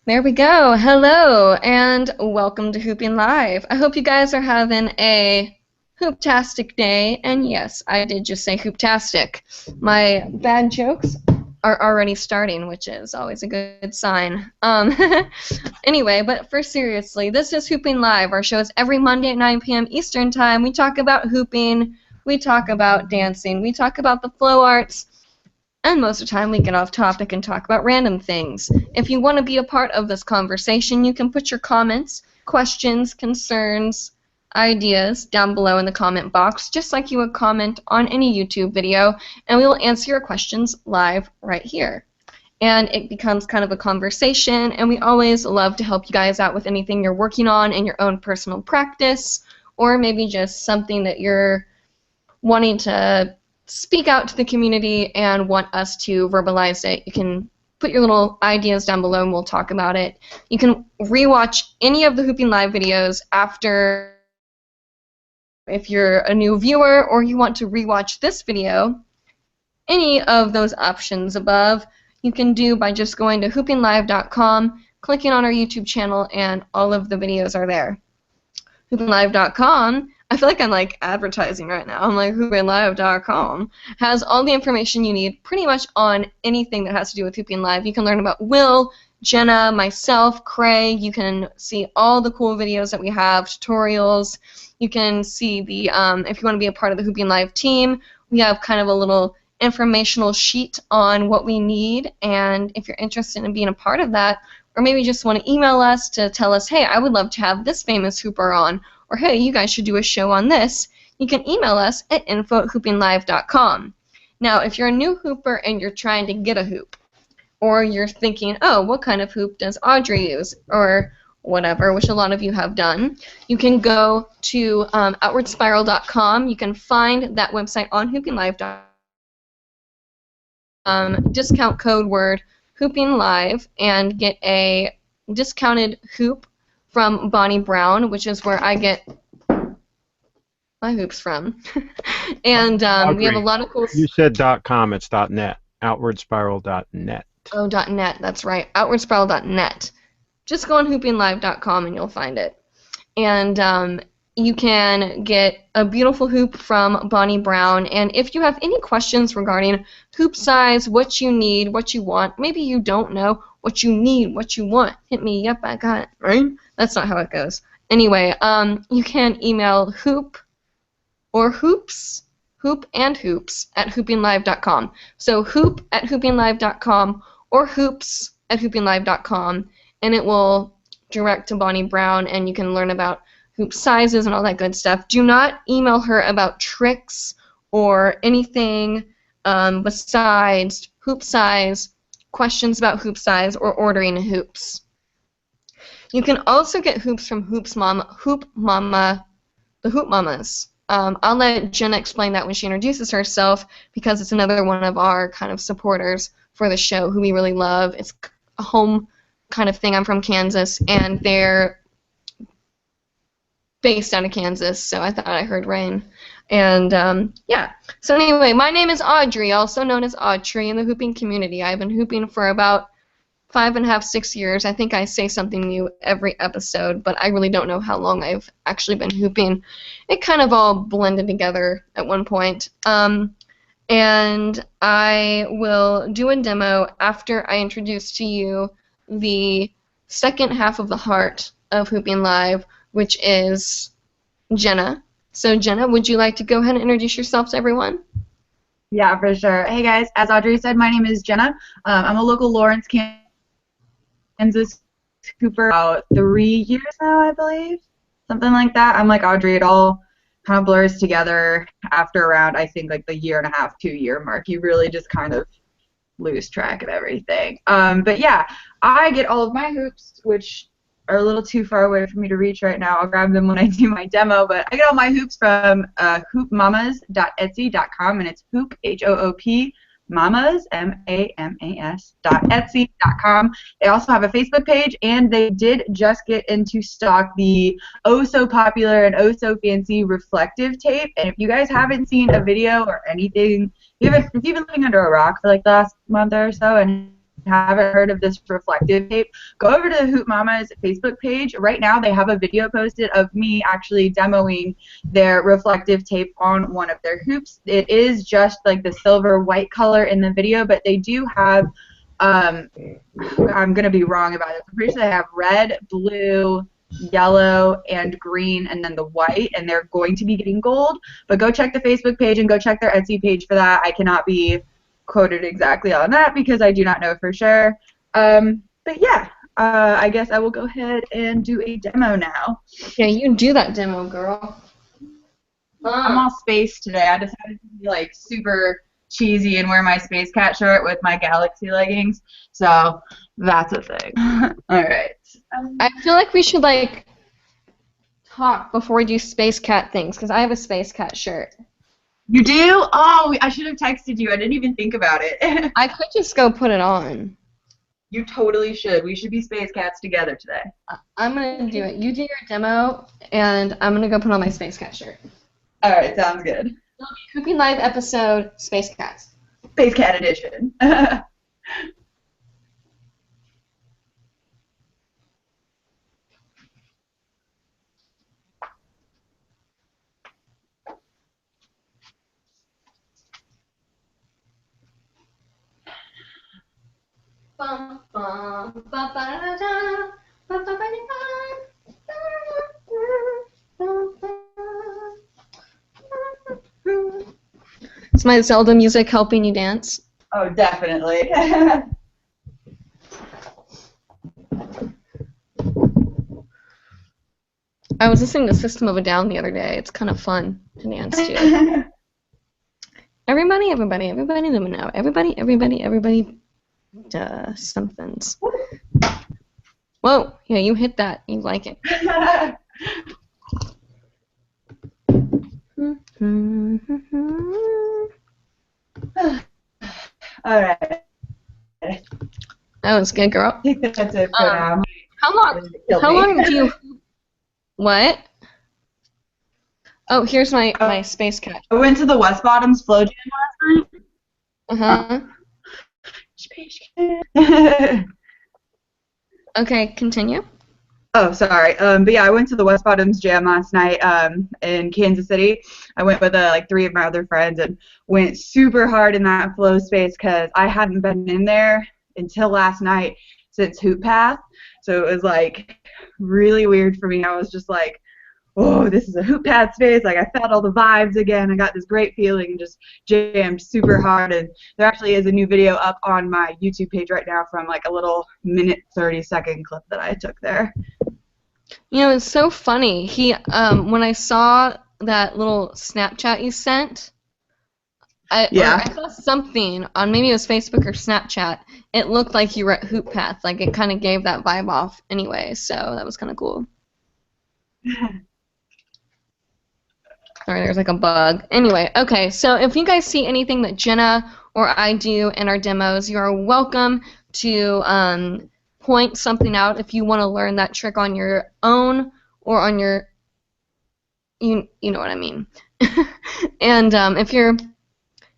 There we go. Hello, and welcome to Hooping Live. I hope you guys are having a hooptastic day, and yes, I did just say hooptastic. My bad jokes are already starting, which is always a good sign. Anyway, but for seriously, this is Hooping Live. Our show is every Monday at 9 p.m. Eastern Time. We talk about hooping, we talk about dancing, we talk about the flow arts, and most of the time we get off topic and talk about random things. If you want to be a part of this conversation, you can put your comments, questions, concerns, ideas down below in the comment box, just like you would comment on any YouTube video, and we will answer your questions live right here. And it becomes kind of a conversation, and we always love to help you guys out with anything you're working on in your own personal practice, or maybe just something that you're wanting to speak out to the community and want us to verbalize it. You can put your little ideas down below and we'll talk about it. You can rewatch any of the Hooping Live videos after, if you're a new viewer or you want to rewatch this video. Any of those options above you can do by just going to hoopinglive.com, clicking on our YouTube channel, and all of the videos are there. hoopinglive.com, I feel like I'm like advertising right now. I'm like, hoopinglive.com has all the information you need pretty much on anything that has to do with Hooping Live. You can learn about Will, Jenna, myself, Craig. You can see all the cool videos that we have, tutorials. You can see the, if you want to be a part of the Hooping Live team, we have kind of a little informational sheet on what we need, and if you're interested in being a part of that, or maybe just want to email us to tell us, hey, I would love to have this famous hooper on, or hey, you guys should do a show on this, you can email us at info@hoopinglive.com. Now, if you're a new hooper and you're trying to get a hoop, or you're thinking, oh, what kind of hoop does Audrey use, or whatever, which a lot of you have done, you can go to outwardspiral.com. You can find that website on hoopinglive.com. Discount code word hoopinglive and get a discounted hoop from Bonnie Brown, which is where I get my hoops from. And we have a lot of cool... You said .com, it's .net. Outwardspiral.net. Oh, .net, that's right. Outwardspiral.net. Just go on hoopinglive.com and you'll find it. And you can get a beautiful hoop from Bonnie Brown, and if you have any questions regarding hoop size, what you need, what you want, maybe you don't know what you need, what you want, hit me, yep, I got it, right? That's not how it goes. Anyway, you can email hoop or hoops, hoop and hoops at hoopinglive.com. So hoop at hoopinglive.com or hoops at hoopinglive.com, and it will direct to Bonnie Brown, and you can learn about hoop sizes and all that good stuff. Do not email her about tricks or anything besides hoop size, questions about hoop size, or ordering hoops. You can also get hoops from the Hoop Mamas. I'll let Jenna explain that when she introduces herself, because it's another one of our kind of supporters for the show who we really love. It's a home kind of thing. I'm from Kansas, and they're based out of Kansas, so I thought I heard rain. And yeah, so anyway, my name is Audrey, also known as Audrey in the hooping community. I've been hooping for about 5.5, 6 years. I think I say something new every episode, but I really don't know how long I've actually been hooping. It kind of all blended together at one point. And I will do a demo after I introduce to you the second half of the heart of Hooping Live, which is Jenna. So Jenna, would you like to go ahead and introduce yourself to everyone? Yeah, for sure. Hey guys, as Audrey said, my name is Jenna. I'm a local Lawrence, Kansas hooper about 3 years now, I believe. Something like that. I'm like Audrey, it all kind of blurs together after around, I think, like the 1.5 year, 2 year mark. You really just kind of lose track of everything. But yeah, I get all of my hoops, which are a little too far away for me to reach right now. I'll grab them when I do my demo, but I get all my hoops from hoopmamas.etsy.com, and it's hoop, H-O-O-P, mamas, M-A-M-A-S.etsy.com. They also have a Facebook page, and they did just get into stock the oh-so-popular and oh-so-fancy reflective tape, and if you guys haven't seen a video or anything, if you've been living under a rock for like the last month or so and haven't heard of this reflective tape, go over to Hoop Mama's Facebook page. Right now they have a video posted of me actually demoing their reflective tape on one of their hoops. It is just like the silver white color in the video, but they do have, I'm going to be wrong about it. I'm pretty sure they have red, blue, yellow, and green, and then the white, and they're going to be getting gold. But go check the Facebook page and go check their Etsy page for that. I cannot be quoted exactly on that because I do not know for sure. But yeah, I guess I will go ahead and do a demo now. Yeah, you do that demo, girl. I'm all space today. I decided to be like super cheesy and wear my Space Cat shirt with my Galaxy leggings. So that's a thing. All right. I feel like we should like talk before we do Space Cat things because I have a Space Cat shirt. You do? Oh, I should have texted you. I didn't even think about it. I could just go put it on. You totally should. We should be Space Cats together today. I'm going to do it. You do your demo, and I'm going to go put on my Space Cat shirt. All right, sounds good. Hooping Live episode, Space Cats. Space Cat edition. Bum, bum, ba, ba, da, da, ba, ba, ba, da, da. Is my Zelda music helping you dance? Oh, definitely. I was listening to System of a Down the other day. It's kind of fun to dance to. Everybody, let me know. Everybody does somethings. Whoa, yeah, you hit that. You like it. All right. That was good, girl. I think that's it for now. How long do you... What? Oh, here's my Space Cat. I went to the West Bottoms Flow Jam last night. Uh-huh. Okay, continue. Oh, sorry. But yeah, I went to the West Bottoms Jam last night in Kansas City. I went with like 3 of my other friends and went super hard in that flow space because I hadn't been in there until last night since Hoop Path. So it was like really weird for me. I was just like, oh, this is a Hoop Path space. Like, I felt all the vibes again. I got this great feeling and just jammed super hard. And there actually is a new video up on my YouTube page right now from like a little minute 30-second clip that I took there. You know, it's so funny. When I saw that little Snapchat you sent, I saw something on, maybe it was Facebook or Snapchat. It looked like you were at Hoop Path. Like, it kind of gave that vibe off anyway, so that was kind of cool. Sorry, there's like a bug. Anyway, okay, so if you guys see anything that Jenna or I do in our demos, you are welcome to point something out if you want to learn that trick on your own or on your, you know what I mean. And if you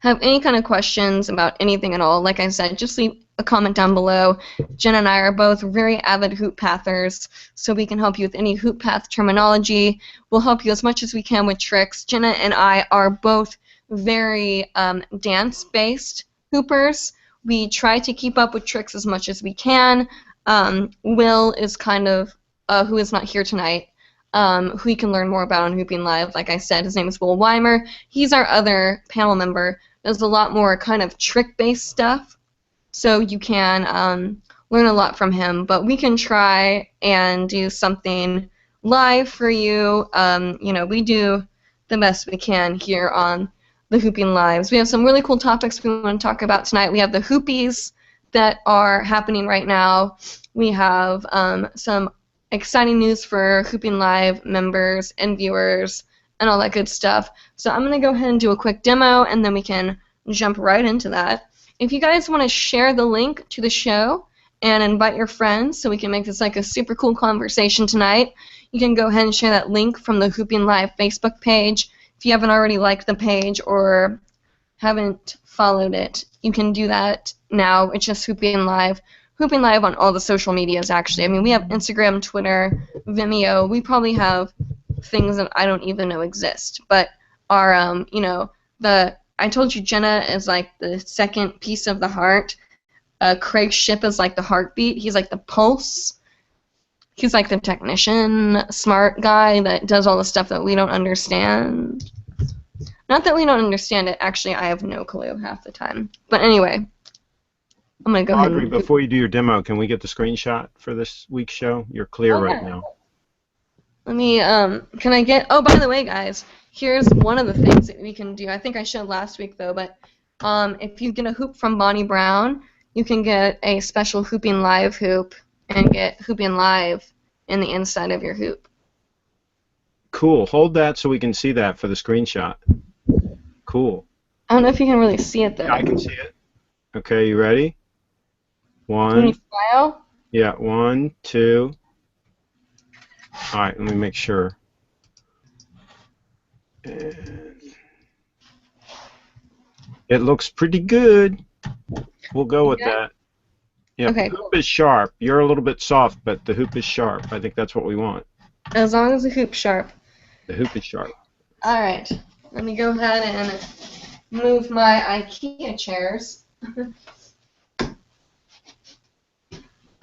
have any kind of questions about anything at all, like I said, just leave a comment down below. Jenna and I are both very avid hoop pathers, so we can help you with any hoop path terminology. We'll help you as much as we can with tricks. Jenna and I are both very dance-based hoopers. We try to keep up with tricks as much as we can. Will is kind of, who is not here tonight, who you can learn more about on Hooping Live. Like I said, his name is Will Weimer. He's our other panel member. Does a lot more kind of trick-based stuff, so you can learn a lot from him. But we can try and do something live for you. You know, we do the best we can here on the Hooping Lives. We have some really cool topics we want to talk about tonight. We have the Hoopies that are happening right now. We have some exciting news for Hooping Live members and viewers and all that good stuff. So I'm going to go ahead and do a quick demo, and then we can jump right into that. If you guys want to share the link to the show and invite your friends so we can make this like a super cool conversation tonight, you can go ahead and share that link from the Hooping Live Facebook page. If you haven't already liked the page or haven't followed it, you can do that now. It's just Hooping Live. Hooping Live on all the social medias, actually. I mean, we have Instagram, Twitter, Vimeo. We probably have things that I don't even know exist. But our, I told you Jenna is like the second piece of the heart. Craig Shipp is like the heartbeat. He's like the pulse. He's like the technician, smart guy that does all the stuff that we don't understand. Not that we don't understand it. Actually, I have no clue half the time. But anyway, I'm going to go ahead Audrey, and... before you do your demo, can we get the screenshot for this week's show? You're clear right now. Let me, can I get... Oh, by the way, guys, here's one of the things that we can do. I think I showed last week, though, but if you get a hoop from Bonnie Brown, you can get a special Hooping Live hoop and get Hooping Live in the inside of your hoop. Cool. Hold that so we can see that for the screenshot. Cool. I don't know if you can really see it, though. Yeah, I can see it. Okay, you ready? One. Can you smile? Yeah, 1, 2. All right, let me make sure. And it looks pretty good. We'll go with that. Yeah, Okay, the hoop is sharp. You're a little bit soft, but the hoop is sharp. I think that's what we want. As long as the hoop's sharp. The hoop is sharp. All right. Let me go ahead and move my IKEA chairs.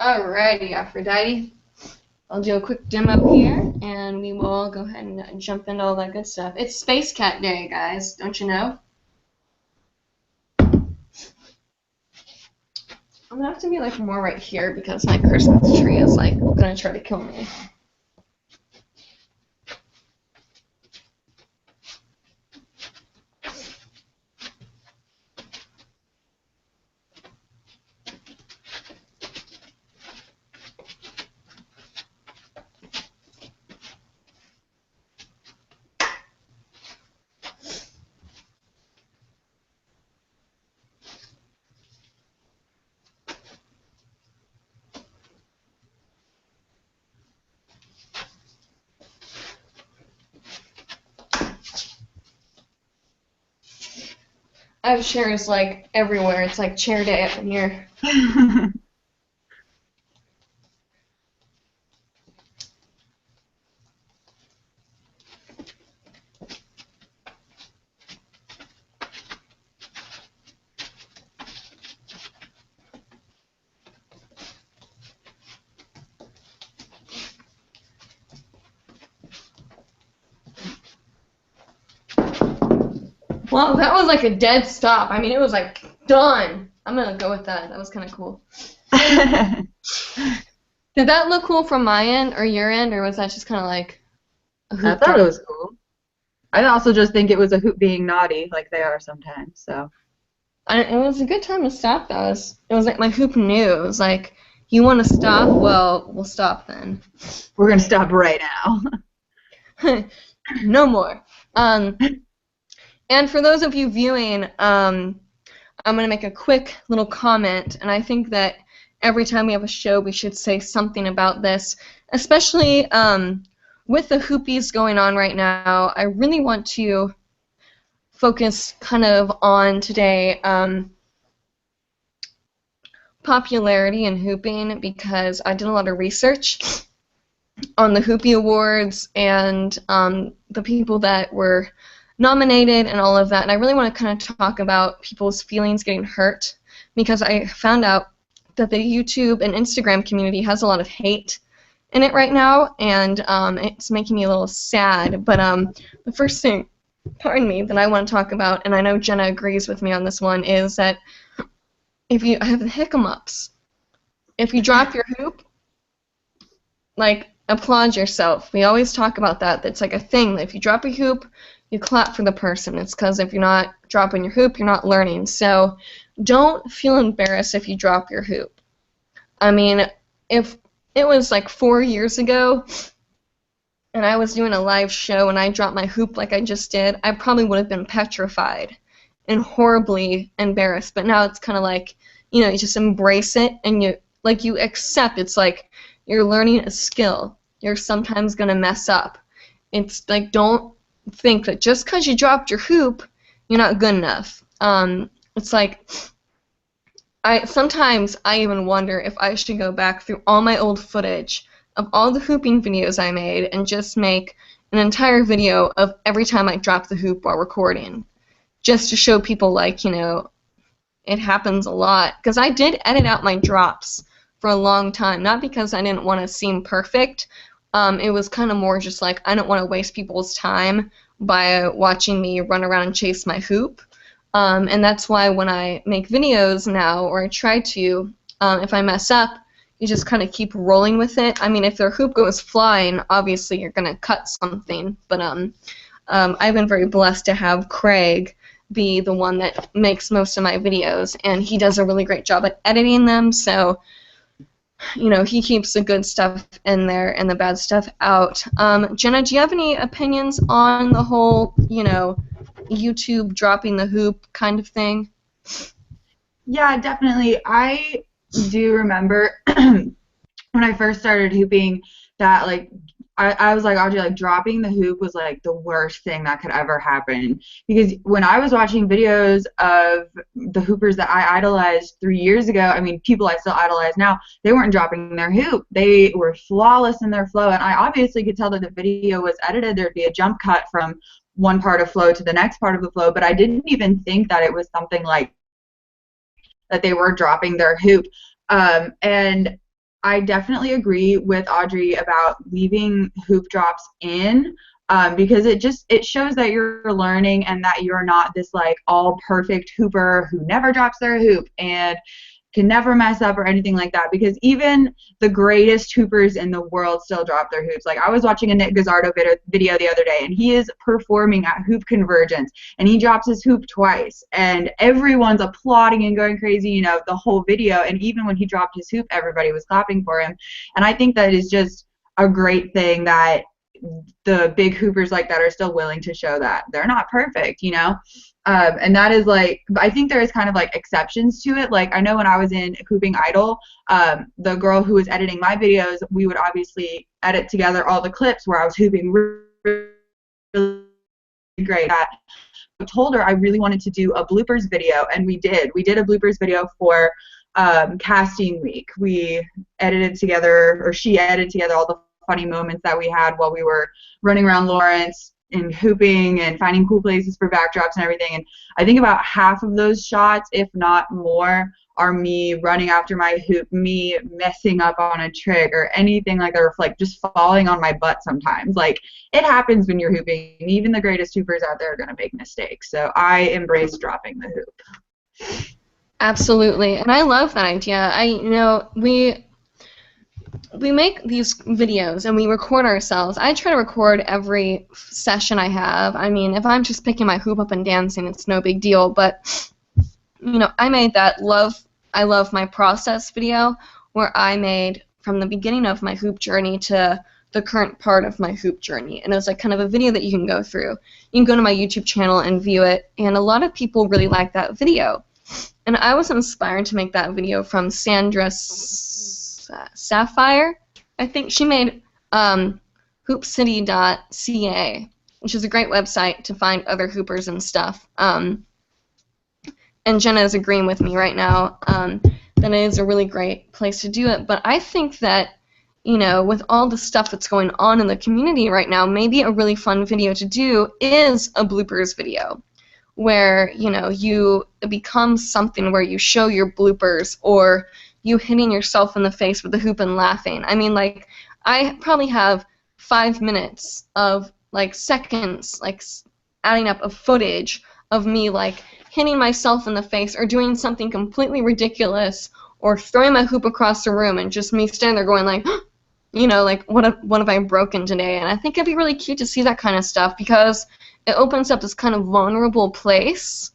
Alrighty, Aphrodite. I'll do a quick demo here, and we will go ahead and jump into all that good stuff. It's Space Cat Day, guys. Don't you know? I'm gonna have to be like more right here because my Christmas tree is like gonna try to kill me. I have chairs like everywhere. It's like chair day up in here. Well, that was like a dead stop. I mean, it was like done. I'm gonna go with that. That was kind of cool. Did that look cool from my end or your end, or was that just kind of like a hoop I thought drop? it was cool. I also just think it was a hoop being naughty, like they are sometimes. So. It was a good time to stop, though. It was like my hoop knew. It was like, you want to stop? Well, we'll stop then. We're gonna stop right now. No more. And for those of you viewing, I'm going to make a quick little comment, and I think that every time we have a show, we should say something about this, especially with the hoopies going on right now. I really want to focus kind of on today popularity in hooping, because I did a lot of research on the Hoopie Awards and the people that were nominated and all of that, and I really want to kind of talk about people's feelings getting hurt, because I found out that the YouTube and Instagram community has a lot of hate in it right now, and it's making me a little sad. But the first thing, pardon me, that I want to talk about, and I know Jenna agrees with me on this one, is that if you have the hiccups, if you drop your hoop, like, applaud yourself. We always talk about that. That's like a thing. If you drop a hoop, you clap for the person. It's because if you're not dropping your hoop, you're not learning. So don't feel embarrassed if you drop your hoop. I mean, if it was like 4 years ago and I was doing a live show and I dropped my hoop like I just did, I probably would have been petrified and horribly embarrassed. But now it's kind of like, you know, you just embrace it and you accept. It's like you're learning a skill. You're sometimes going to mess up. It's like, don't think that just because you dropped your hoop, you're not good enough. It's like sometimes I even wonder if I should go back through all my old footage of all the hooping videos I made and just make an entire video of every time I drop the hoop while recording, just to show people, like, you know, it happens a lot. Because I did edit out my drops for a long time, not because I didn't want to seem perfect. It was kind of more just like I don't want to waste people's time by watching me run around and chase my hoop. And that's why when I make videos now, or I try to, if I mess up, you just kind of keep rolling with it. I mean, if their hoop goes flying, obviously you're going to cut something. But I've been very blessed to have Craig be the one that makes most of my videos, and he does a really great job at editing them. So, you know, he keeps the good stuff in there and the bad stuff out. Jenna, do you have any opinions on the whole, you know, YouTube dropping the hoop kind of thing? Yeah, definitely. I do remember when I first started hooping that, like, I was like, Audrey, like, dropping the hoop was like the worst thing that could ever happen. Because when I was watching videos of the hoopers that I idolized 3 years ago, I mean, people I still idolize now, they weren't dropping their hoop. They were flawless in their flow, and I obviously could tell that the video was edited. There'd be a jump cut from one part of flow to the next part of the flow, but I didn't even think that it was something like that they were dropping their hoop. And I definitely agree with Audrey about leaving hoop drops in, because it shows that you're learning and that you're not this like all perfect hooper who never drops their hoop and can never mess up or anything like that, because even the greatest hoopers in the world still drop their hoops. Like, I was watching a Nick Gazzardo video the other day, and he is performing at Hoop Convergence, and he drops his hoop twice, and everyone's applauding and going crazy, you know, the whole video. And even when he dropped his hoop, everybody was clapping for him. And I think that is just a great thing that the big hoopers like that are still willing to show that they're not perfect, you know. And that is like, I think there is kind of like exceptions to it. Like, I know when I was in Hooping Idol, the girl who was editing my videos, we would obviously edit together all the clips where I was hooping really great. I told her I really wanted to do a bloopers video, and we did. We did a bloopers video for casting week. We edited together, or she edited together, all the funny moments that we had while we were running around Lawrence and hooping and finding cool places for backdrops and everything. And I think about half of those shots, if not more, are me running after my hoop, me messing up on a trick or anything like that, or like just falling on my butt sometimes. Like, it happens when you're hooping. Even the greatest hoopers out there are going to make mistakes. So I embrace dropping the hoop. Absolutely, and I love that idea. We make these videos and we record ourselves. I try to record every session I have. I mean, if I'm just picking my hoop up and dancing, it's no big deal. But, you know, I made that I love my process video where I made from the beginning of my hoop journey to the current part of my hoop journey. And it was like kind of a video that you can go through. You can go to my YouTube channel and view it. And a lot of people really like that video. And I was inspired to make that video from Sandra Sapphire. I think she made hoopcity.ca, which is a great website to find other hoopers and stuff. And Jenna is agreeing with me right now that it is a really great place to do it. But I think that, you know, with all the stuff that's going on in the community right now, maybe a really fun video to do is a bloopers video, where, you know, it becomes something where you show your bloopers, or you hitting yourself in the face with the hoop and laughing. I mean, like, I probably have 5 minutes of, like, seconds, like, adding up of footage of me, like, hitting myself in the face or doing something completely ridiculous, or throwing my hoop across the room and just me standing there going, like, you know, like, what have I broken today? And I think it'd be really cute to see that kind of stuff, because it opens up this kind of vulnerable place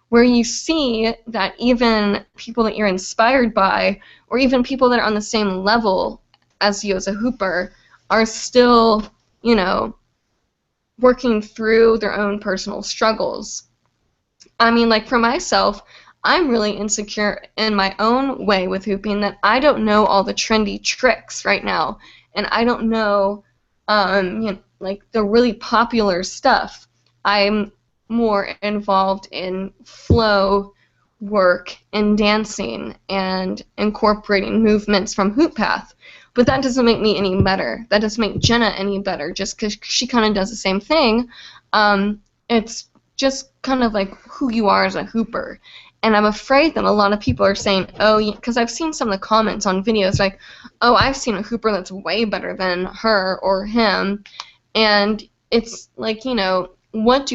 where you see that even people that you're inspired by, or even people that are on the same level as you as a hooper, are still, you know, working through their own personal struggles. I mean, like, for myself, I'm really insecure in my own way with hooping, that I don't know all the trendy tricks right now, and I don't know, you know, like, the really popular stuff. I'm more involved in flow work and dancing and incorporating movements from Hoop Path. But that doesn't make me any better. That doesn't make Jenna any better just because she kind of does the same thing. It's just kind of like who you are as a hooper. And I'm afraid that a lot of people are saying, oh, because I've seen some of the comments on videos like, oh, I've seen a hooper that's way better than her or him. And it's like, you know, what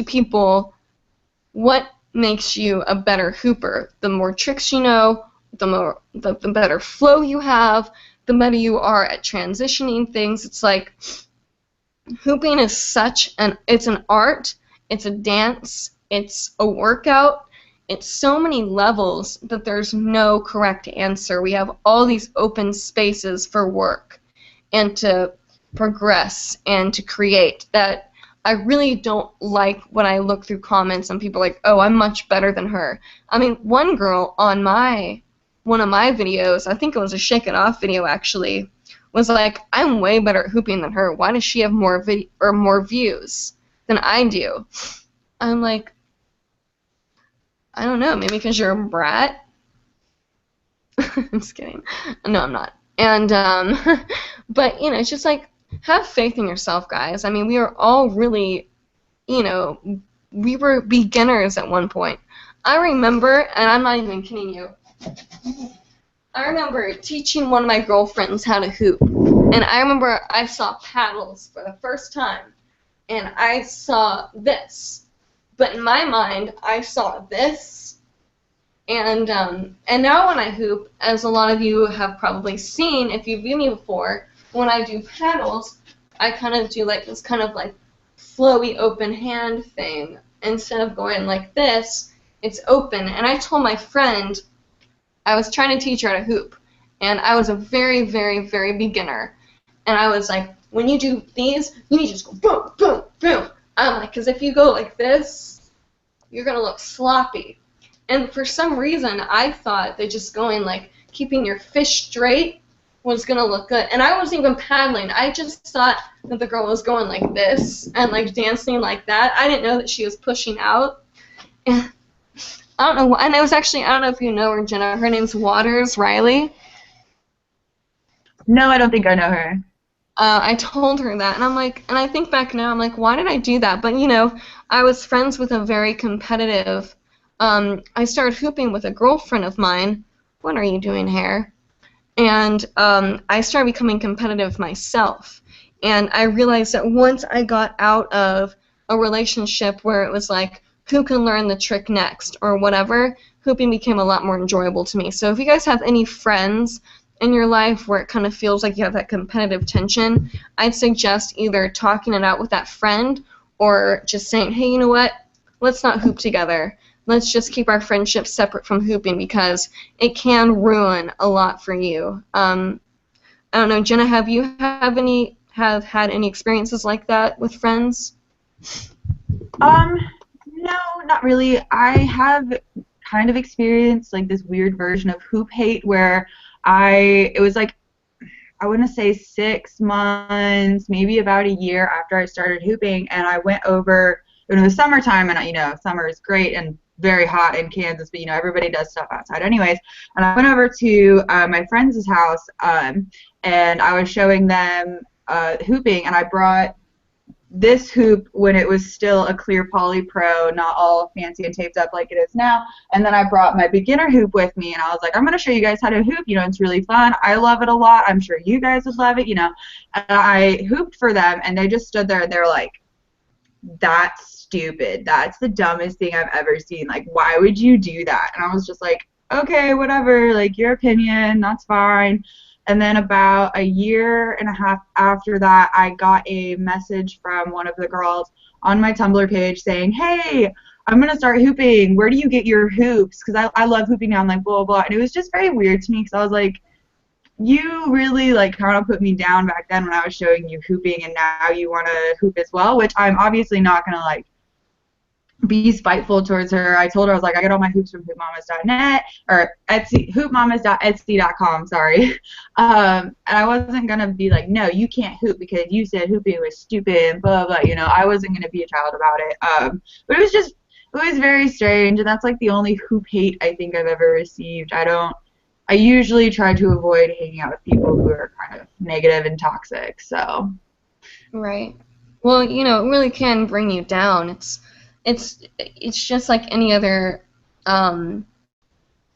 makes you a better hooper? The more tricks you know, the better flow you have, the better you are at transitioning things. It's like hooping is it's an art, it's a dance, it's a workout. It's so many levels that there's no correct answer. We have all these open spaces for work and to progress and to create that I really don't like when I look through comments and people are like, oh, I'm much better than her. I mean, one girl on one of my videos, I think it was a Shake It Off video actually, was like, I'm way better at hooping than her. Why does she have more views than I do? I'm like, I don't know, maybe because you're a brat? I'm just kidding. No, I'm not. And, but, you know, it's just like, have faith in yourself, guys. I mean, we are all really, you know, we were beginners at one point. I remember, and I'm not even kidding you, I remember teaching one of my girlfriends how to hoop. And I remember I saw paddles for the first time. And I saw this. But in my mind, I saw this, and now when I hoop, as a lot of you have probably seen, if you've viewed me before, when I do paddles, I kind of do like this kind of like flowy open hand thing. Instead of going like this, it's open. And I told my friend, I was trying to teach her how to hoop, and I was a very, very, very beginner. And I was like, when you do these, you need to just go boom, boom, boom. I'm like, because if you go like this, you're going to look sloppy. And for some reason, I thought that just going like, keeping your fish straight was going to look good. And I wasn't even paddling. I just thought that the girl was going like this and like dancing like that. I didn't know that she was pushing out. And I don't know. And it was actually, I don't know if you know her, Jenna. Her name's Waters Riley. No, I don't think I know her. I told her that, and I'm like, and I think back now, I'm like, why did I do that? But, you know, I was friends with a very competitive, I started hooping with a girlfriend of mine. What are you doing, hair? And I started becoming competitive myself. And I realized that once I got out of a relationship where it was like, who can learn the trick next, or whatever, hooping became a lot more enjoyable to me. So if you guys have any friends in your life where it kind of feels like you have that competitive tension, I'd suggest either talking it out with that friend or just saying, hey, you know what, let's not hoop together. Let's just keep our friendship separate from hooping because it can ruin a lot for you. I don't know, Jenna, have you had any experiences like that with friends? No, not really. I have kind of experienced like this weird version of hoop hate where it was like, I want to say 6 months, maybe about a year after I started hooping, and I went over, it was summertime, and you know, summer is great and very hot in Kansas, but you know, everybody does stuff outside anyways, and I went over to my friend's house, and I was showing them hooping, and I brought this hoop when it was still a clear poly pro, not all fancy and taped up like it is now. And then I brought my beginner hoop with me, and I was like, I'm going to show you guys how to hoop. You know, it's really fun. I love it a lot. I'm sure you guys would love it, you know. And I hooped for them, and they just stood there, and they were like, that's stupid. That's the dumbest thing I've ever seen. Like, why would you do that? And I was just like, okay, whatever. Like, your opinion, that's fine. And then about a year and a half after that, I got a message from one of the girls on my Tumblr page saying, hey, I'm going to start hooping. Where do you get your hoops? Because I love hooping now. I'm like, blah, blah, blah. And it was just very weird to me because I was like, you really like kind of put me down back then when I was showing you hooping, and now you want to hoop as well, which I'm obviously not going to like be spiteful towards her. I told her, I was like, I get all my hoops from hoopmamas.net or Etsy, hoopmamas.etsy.com, sorry. And I wasn't going to be like, no, you can't hoop because you said hooping was stupid and blah, blah, you know. I wasn't going to be a child about it. But it was just was very strange, and that's like the only hoop hate I think I've ever received. I usually try to avoid hanging out with people who are kind of negative and toxic, so. Right. Well, you know, it really can bring you down. It's just like any other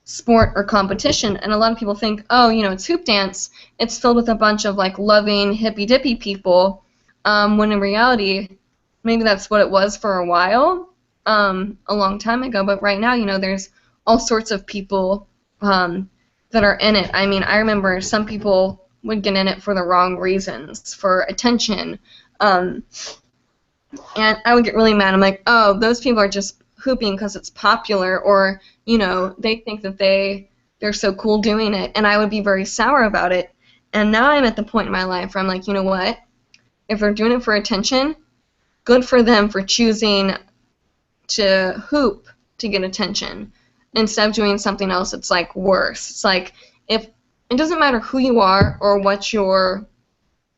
sport or competition, and a lot of people think, oh, you know, it's hoop dance. It's filled with a bunch of like loving hippy-dippy people, when in reality, maybe that's what it was for a while, a long time ago. But right now, you know, there's all sorts of people that are in it. I mean, I remember some people would get in it for the wrong reasons, for attention. And I would get really mad. I'm like, oh, those people are just hooping because it's popular, or, you know, they think that they're so cool doing it, and I would be very sour about it. And now I'm at the point in my life where I'm like, you know what? If they're doing it for attention, good for them for choosing to hoop to get attention instead of doing something else that's like worse. It's like, if it doesn't matter who you are or what your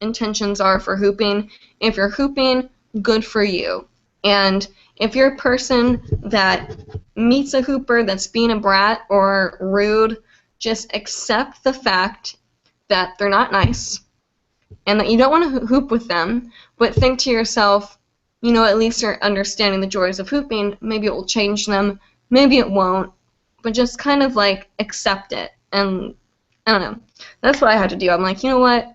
intentions are for hooping. If you're hooping, good for you. And if you're a person that meets a hooper that's being a brat or rude, just accept the fact that they're not nice and that you don't want to hoop with them, but think to yourself, you know, at least you're understanding the joys of hooping. Maybe it will change them, maybe it won't, but just kind of like accept it. And I don't know. That's what I had to do. I'm like, you know what?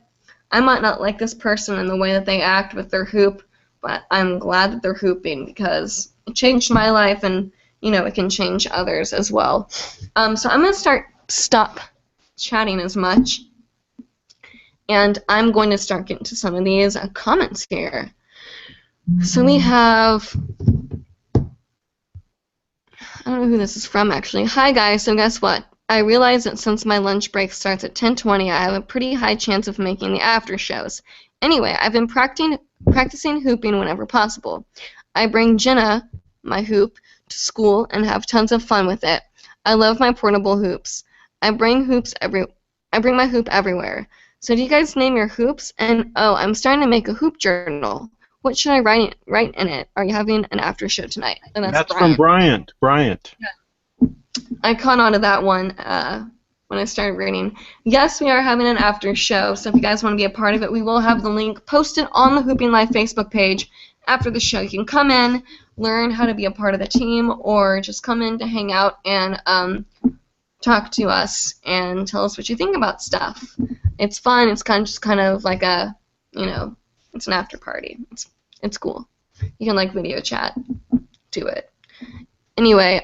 I might not like this person and the way that they act with their hoop, but I'm glad that they're hooping because it changed my life, and, you know, it can change others as well. So I'm going to stop chatting as much, and I'm going to start getting to some of these comments here. So we have, I don't know who this is from, actually. Hi, guys. So guess what? I realize that since my lunch break starts at 10:20, I have a pretty high chance of making the after shows. Anyway, I've been practicing hooping whenever possible. I bring Jenna, my hoop, to school and have tons of fun with it. I love my portable hoops. I bring my hoop everywhere. So do you guys name your hoops? And oh, I'm starting to make a hoop journal. What should I write in it? Are you having an after show tonight? And that's from Bryant. Bryant. Yeah. I caught on to that one when I started reading. Yes, we are having an after show, so if you guys want to be a part of it, we will have the link posted on the Hooping Live Facebook page after the show. You can come in, learn how to be a part of the team, or just come in to hang out and talk to us and tell us what you think about stuff. It's fun. It's kind of like a, you know, it's an after party. It's cool. You can like video chat to it. Anyway,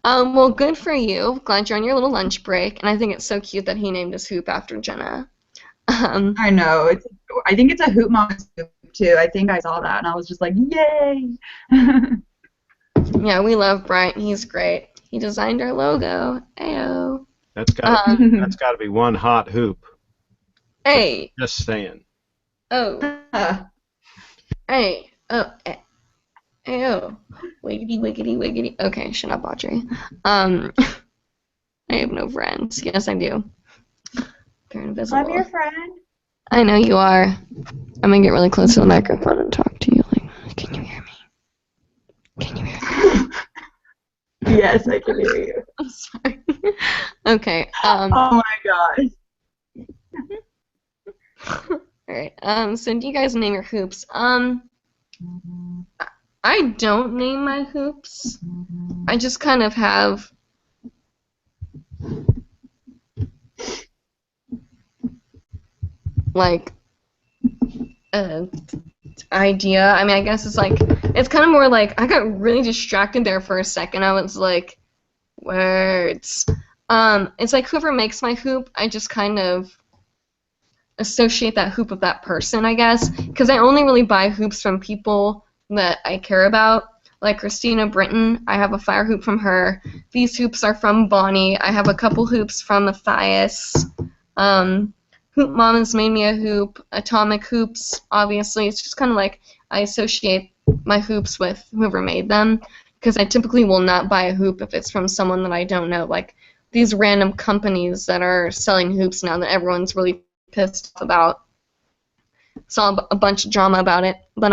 well, good for you. Glad you're on your little lunch break, and I think it's so cute that he named his hoop after Jenna. I know. I think it's a Hoop Mama's hoop, too. I think I saw that, and I was just like, yay! Yeah, we love Bryant. He's great. He designed our logo. Ayo. That's got to be one hot hoop. Hey. Just saying. Oh. Hey. Oh. Ayo. Wiggity, wiggity, wiggity. Okay, shut up, Audrey. I have no friends. Yes, I do. They're invisible. I'm your friend. I know you are. I'm going to get really close to the microphone and talk to you. Like, can you hear me? Can you hear me? Yes, I can hear you. I'm sorry. Okay. Oh my gosh. Alright. So do you guys name your hoops? I don't name my hoops. I just kind of have like an idea. I mean, I guess it's kind of more like I got really distracted there for a second. I was like, words. It's like whoever makes my hoop, I just kind of associate that hoop with that person, I guess, because I only really buy hoops from people that I care about. Like Christina Britton, I have a fire hoop from her. These hoops are from Bonnie. I have a couple hoops from Matthias. Hoop Mama's made me a hoop. Atomic Hoops, obviously. It's just kind of like I associate my hoops with whoever made them, because I typically will not buy a hoop if it's from someone that I don't know. Like these random companies that are selling hoops now that everyone's really pissed off about. Saw a bunch of drama about it. But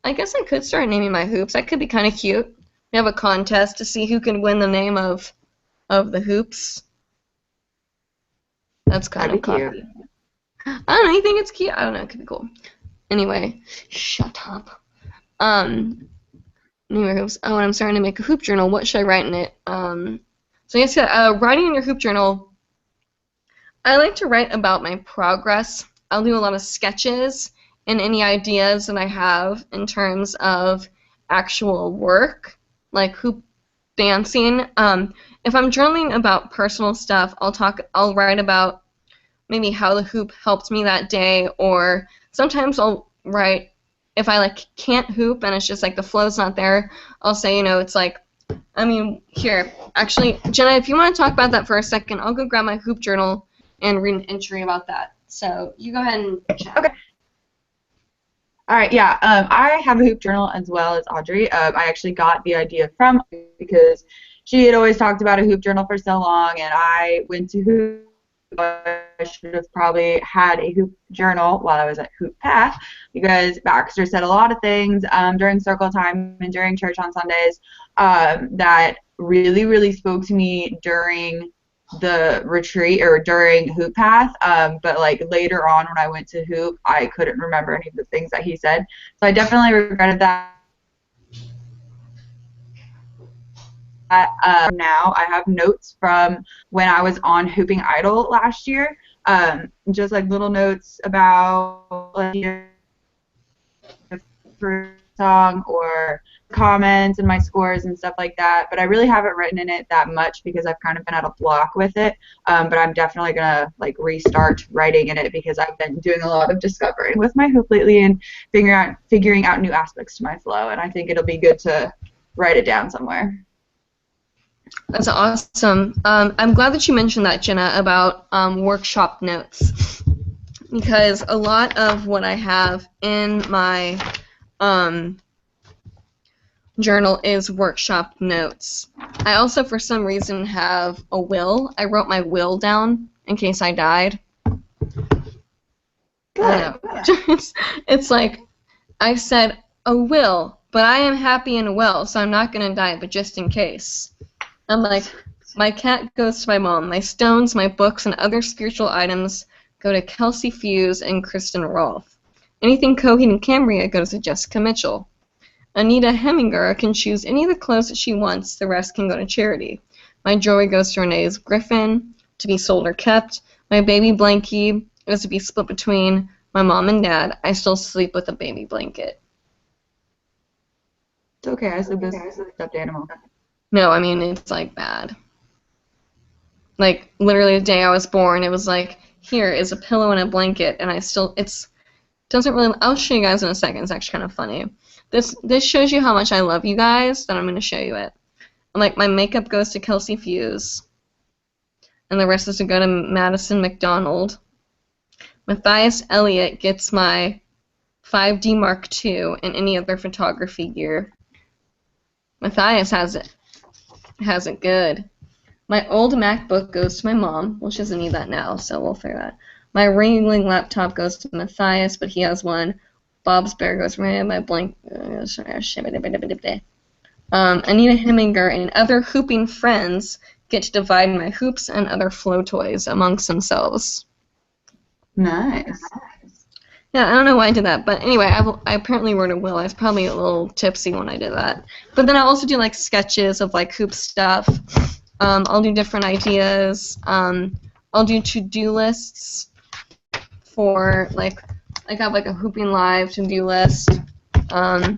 I guess I could start naming my hoops. That could be kind of cute. We have a contest to see who can win the name of the hoops. That's kind of cute. I don't know. You think it's cute? I don't know. It could be cool. Anyway, shut up. Anyway, hoops. Oh, and I'm starting to make a hoop journal. What should I write in it? So I guess writing in your hoop journal. I like to write about my progress. I'll do a lot of sketches and any ideas that I have in terms of actual work, like hoop dancing. If I'm journaling about personal stuff, I'll write about maybe how the hoop helped me that day, or sometimes I'll write if I like can't hoop and it's just like the flow's not there, I'll say, it's like, here, actually, Jenna, if you want to talk about that for a second, I'll go grab my hoop journal and read an entry about that. So you go ahead and chat. Okay. All right, yeah, I have a hoop journal as well as Audrey. I actually got the idea from because she had always talked about a hoop journal for so long, and I went to hoop. I should have probably had a hoop journal while I was at Hoop Path because Baxter said a lot of things during circle time and during church on Sundays that really, really spoke to me during the retreat or during Hoop Path, but like later on when I went to Hoop, I couldn't remember any of the things that he said. So I definitely regretted that. Now I have notes from when I was on Hooping Idol last year, just like little notes about like, song or comments and my scores and stuff like that, but I really haven't written in it that much because I've kind of been at a block with it, but I'm definitely gonna like restart writing in it because I've been doing a lot of discovering with my hoop lately and figuring out new aspects to my flow, and I think it'll be good to write it down somewhere. That's awesome. I'm glad that you mentioned that, Jenna, about workshop notes, because a lot of what I have in my journal is workshop notes. I also, for some reason, have a will. I wrote my will down in case I died. Good. It's like I said a will, but I am happy and well, so I'm not going to die, but just in case. I'm like, my cat goes to my mom. My stones, my books, and other spiritual items go to Kelsey Fuse and Kristen Rolfe. Anything Coheed and Cambria goes to Jessica Mitchell. Anita Heminger can choose any of the clothes that she wants. The rest can go to charity. My jewelry goes to Renee's Griffin, to be sold or kept. My baby blankie is to be split between my mom and dad. I still sleep with a baby blanket. It's okay. I sleep with a stuffed animal. No, I mean, it's, like, bad. Like, literally the day I was born, it was like, here is a pillow and a blanket, and doesn't really, I'll show you guys in a second. It's actually kind of funny. This shows you how much I love you guys, that I'm going to show you it. And, like, my makeup goes to Kelsey Fuse, and the rest is to go to Madison McDonald. Matthias Elliott gets my 5D Mark II and any other photography gear. Matthias has it good. My old MacBook goes to my mom. Well, she doesn't need that now, so we'll figure that. My Ringling laptop goes to Matthias, but he has one. Bob's Bear goes to my blank. Anita Heminger and other hooping friends get to divide my hoops and other flow toys amongst themselves. Nice. Yeah, I don't know why I did that, but anyway, I apparently wrote a will. I was probably a little tipsy when I did that. But then I also do like sketches of like hoop stuff. I'll do different ideas. I'll do to-do lists for like I have like a hoopingLIVE to-do list. I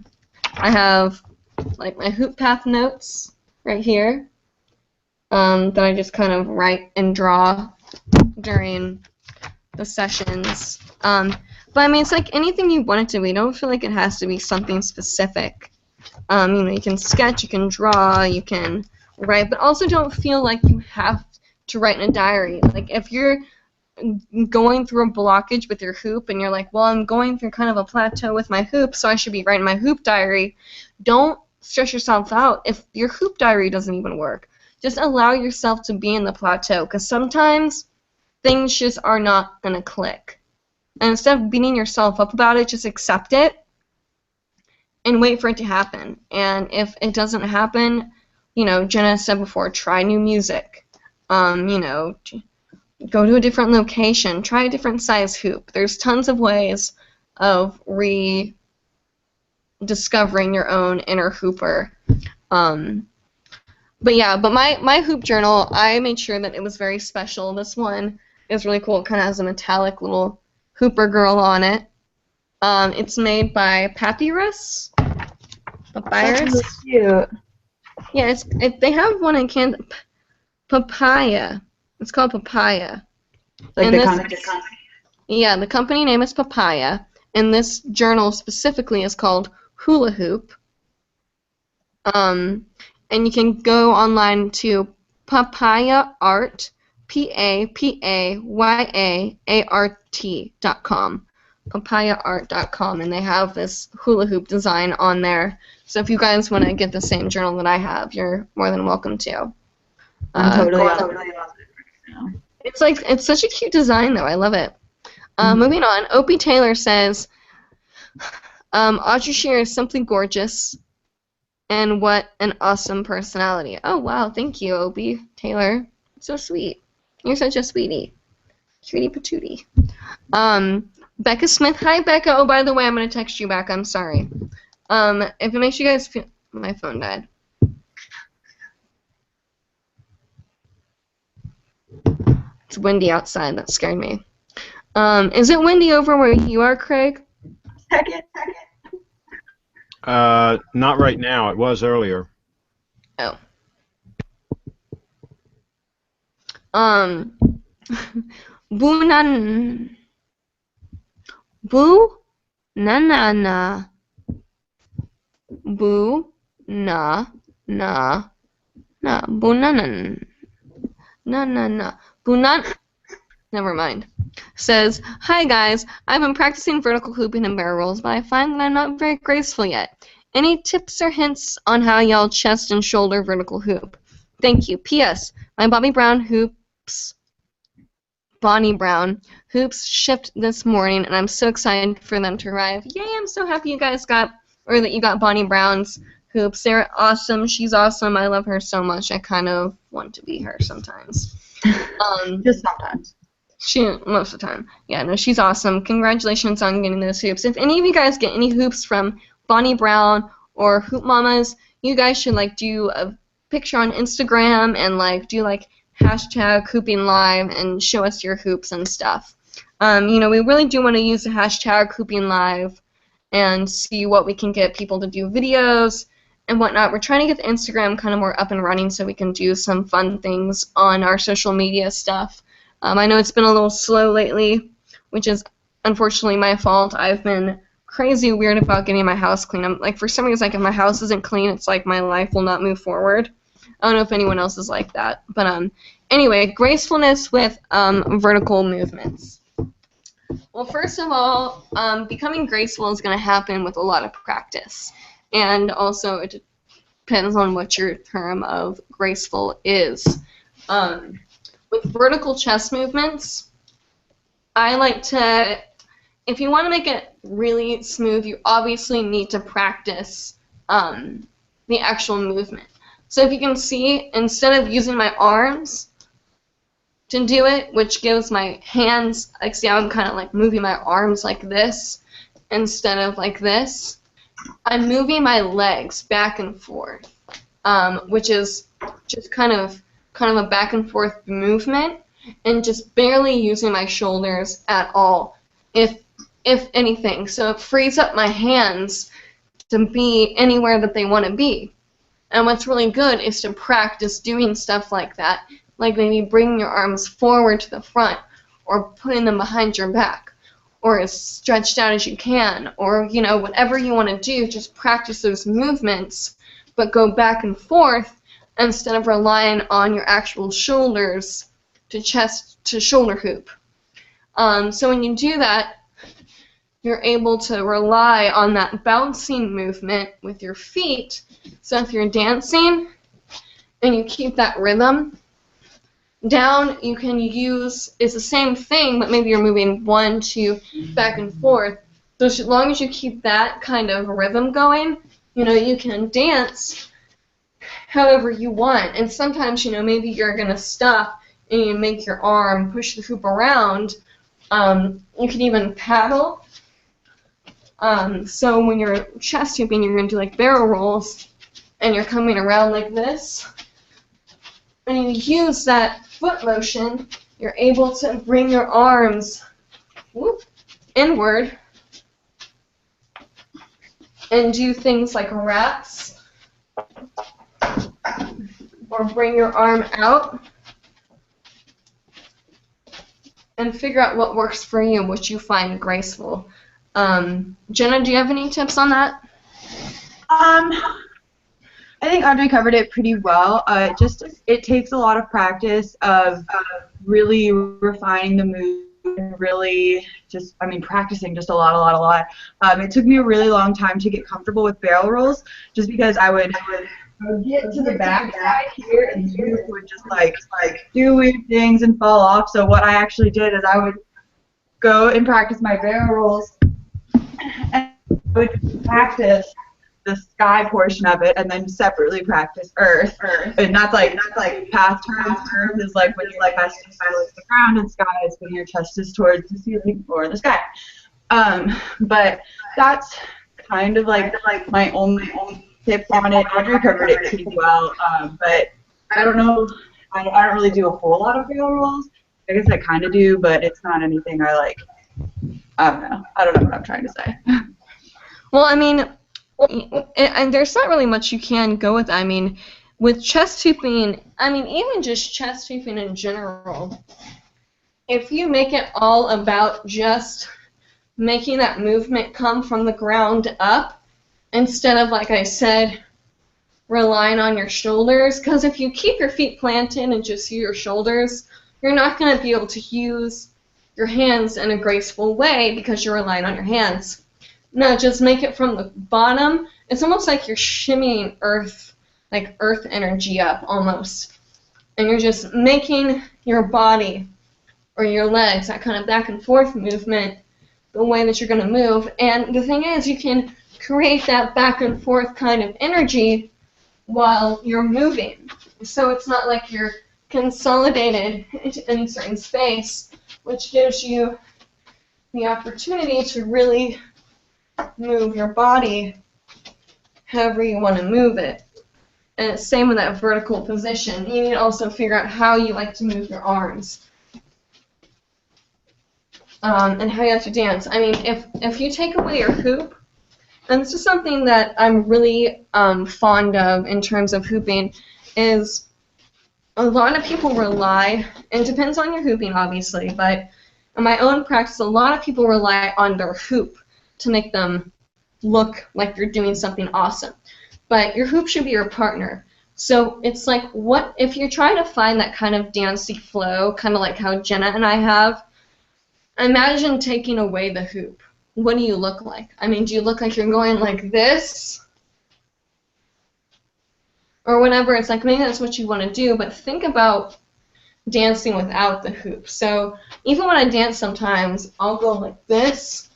have like my hoop path notes right here that I just kind of write and draw during the sessions. But I mean, it's like anything you want it to be. Don't feel like it has to be something specific. You can sketch, you can draw, you can write, but also don't feel like you have to write in a diary. Like if you're going through a blockage with your hoop and you're like, well, I'm going through kind of a plateau with my hoop, so I should be writing my hoop diary. Don't stress yourself out if your hoop diary doesn't even work. Just allow yourself to be in the plateau, because sometimes things just are not going to click. And instead of beating yourself up about it, just accept it and wait for it to happen. And if it doesn't happen, you know, Jenna said before, try new music. You know, go to a different location, try a different size hoop. There's tons of ways of rediscovering your own inner hooper. But yeah, but my hoop journal, I made sure that it was very special. This one is really cool. It kind of has a metallic little hooper girl on it. It's made by Papyrus. That's really cute. Yeah, they have one in Canada. Papaya. It's called Papaya. Like and the this, company. Yeah, the company name is Papaya, and this journal specifically is called Hula Hoop. And you can go online to Papaya Art, PAPAYAART.com. PapayaArt.com, and they have this hula hoop design on there. So if you guys want to get the same journal that I have, you're more than welcome to. I'm totally It's such a cute design though. I love it. Moving on, Opie Taylor says, Audrey Shear is simply gorgeous, and what an awesome personality. Oh wow, thank you, Opie Taylor. So sweet. You're such a sweetie. Sweetie patootie. Becca Smith. Hi, Becca. Oh, by the way, I'm going to text you back. I'm sorry. If it makes you guys feel... My phone died. It's windy outside. That scared me. Is it windy over where you are, Craig? Second. Not right now. It was earlier. Oh. Bunan... Bu-na-na-na. Bu-na-na-na. Bu-na-na-na. Na-na-na. Bu-na... Never mind. Says, hi guys, I've been practicing vertical hooping and barrel rolls, but I find that I'm not very graceful yet. Any tips or hints on how y'all chest and shoulder vertical hoop? Thank you. P.S. My Bonnie Brown hoops shipped this morning, and I'm so excited for them to arrive. Yay, I'm so happy you guys got, or that you got Bonnie Brown's hoops. They're awesome. She's awesome. I love her so much. I kind of want to be her sometimes. Just sometimes. Most of the time. Yeah, no, she's awesome. Congratulations on getting those hoops. If any of you guys get any hoops from Bonnie Brown or Hoop Mamas, you guys should, like, do a picture on Instagram and, like, do, like, hashtag hoopingLIVE and show us your hoops and stuff. You know, we really do want to use the hashtag hoopingLIVE and see what we can get people to do videos and whatnot. We're trying to get the Instagram kind of more up and running so we can do some fun things on our social media stuff. I know it's been a little slow lately, which is unfortunately my fault. I've been crazy weird about getting my house clean. I'm like, for some reason, like, if my house isn't clean, it's like my life will not move forward. I don't know if anyone else is like that. But anyway, gracefulness with vertical movements. Well, first of all, becoming graceful is going to happen with a lot of practice. And also, it depends on what your term of graceful is. With vertical chest movements, I like to, if you want to make it really smooth, you obviously need to practice the actual movement. So if you can see, instead of using my arms to do it, which gives my hands, like, see how I'm kind of like moving my arms like this instead of like this, I'm moving my legs back and forth, which is just kind of a back and forth movement, and just barely using my shoulders at all, if anything. So it frees up my hands to be anywhere that they want to be. And what's really good is to practice doing stuff like that, like maybe bringing your arms forward to the front, or putting them behind your back, or as stretched out as you can, or, you know, whatever you want to do, just practice those movements, but go back and forth instead of relying on your actual shoulders to chest to shoulder hoop. So when you do that, you're able to rely on that bouncing movement with your feet. So if you're dancing and you keep that rhythm down, you can use, it's the same thing, but maybe you're moving 1, 2, back and forth. So as long as you keep that kind of rhythm going, you know, you can dance however you want. And sometimes, you know, maybe you're going to stop and you make your arm push the hoop around. You can even paddle. So when you're chest hooping, you're going to do like barrel rolls, and you're coming around like this. And you use that foot motion, you're able to bring your arms inward and do things like wraps, or bring your arm out, and figure out what works for you, what you find graceful. Jenna, do you have any tips on that? I think Audrey covered it pretty well. It takes a lot of practice of really refining the move, and really practicing just a lot. It took me a really long time to get comfortable with barrel rolls, just because I would get to the back side here, and you would just like do weird things and fall off. So what I actually did is I would go and practice my barrel rolls, and I would practice the sky portion of it, and then separately practice earth. And that's like path turns. Earth is like when your chest is towards the ground, and sky is when your chest is towards the ceiling or the sky. But that's kind of like my only tip on it. Audrey covered it pretty well, but I don't know. I don't really do a whole lot of barrel rolls. I guess I kind of do, but it's not anything I like. I don't know. I don't know what I'm trying to say. Well, I mean, and there's not really much you can go with. I mean, with chest hooping, I mean, even just chest hooping in general, if you make it all about just making that movement come from the ground up, instead of, like I said, relying on your shoulders, because if you keep your feet planted and just use your shoulders, you're not going to be able to use your hands in a graceful way because you're relying on your hands. No, just make it from the bottom. It's almost like you're shimmying earth, like earth energy up almost. And you're just making your body or your legs, that kind of back and forth movement, the way that you're going to move. And the thing is, you can create that back and forth kind of energy while you're moving. So it's not like you're consolidated in a certain space, which gives you the opportunity to really move your body however you want to move it. And it's same with that vertical position. You need to also figure out how you like to move your arms. And how you have to dance. I mean, if you take away your hoop, and this is something that I'm really fond of in terms of hooping, is a lot of people rely, and it depends on your hooping obviously, but in my own practice, a lot of people rely on their hoop to make them look like you're doing something awesome. But your hoop should be your partner. So it's like, what if you're trying to find that kind of dancey flow, kind of like how Jenna and I have, imagine taking away the hoop. What do you look like? I mean, do you look like you're going like this? Or whatever. It's like, maybe that's what you want to do, but think about dancing without the hoop. So even when I dance sometimes, I'll go like this,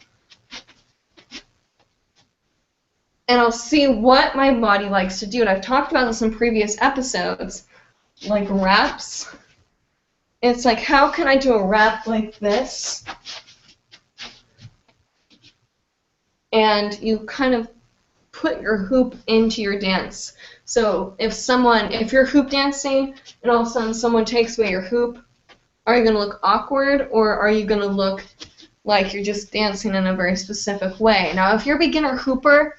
and I'll see what my body likes to do. And I've talked about this in previous episodes, like wraps. It's like, how can I do a wrap like this? And you kind of put your hoop into your dance. So if you're hoop dancing and all of a sudden someone takes away your hoop, are you going to look awkward, or are you going to look like you're just dancing in a very specific way? Now, if you're a beginner hooper,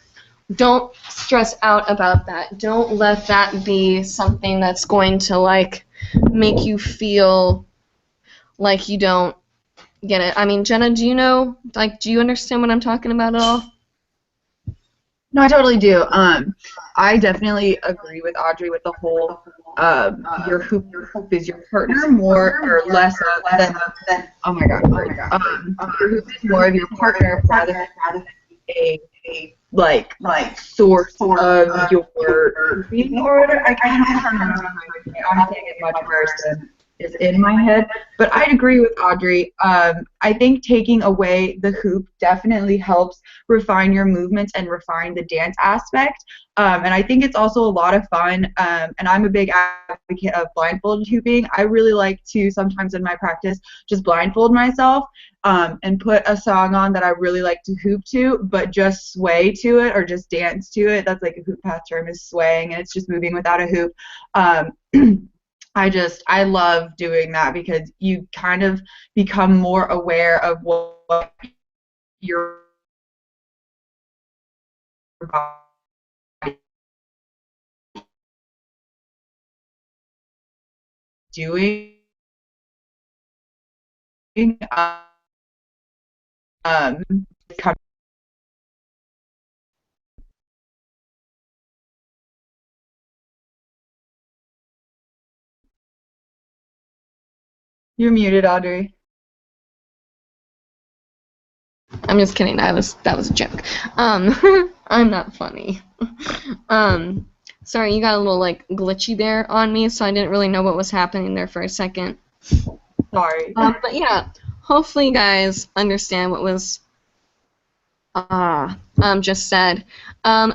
don't stress out about that. Don't let that be something that's going to like make you feel like you don't get it. I mean, Jenna, do you understand what I'm talking about at all? No, I totally do. I definitely agree with Audrey with the whole your hoop is your partner more or less than oh my god. Your hoop is more of your partner rather than a like source of your hooping order. I don't know. I'm saying it much worse is in my head. But I'd agree with Audrey. I think taking away the hoop definitely helps refine your movements and refine the dance aspect. And I think it's also a lot of fun. And I'm a big advocate of blindfolded hooping. I really like to sometimes in my practice just blindfold myself and put a song on that I really like to hoop to, but just sway to it or just dance to it. That's like a hoop path term, is swaying, and it's just moving without a hoop. I love doing that because you kind of become more aware of what your body is doing. Um, You're muted, Audrey. I'm just kidding. That was a joke. I'm not funny. Sorry, you got a little like glitchy there on me, so I didn't really know what was happening there for a second. Sorry. But yeah, hopefully you guys understand what was just said.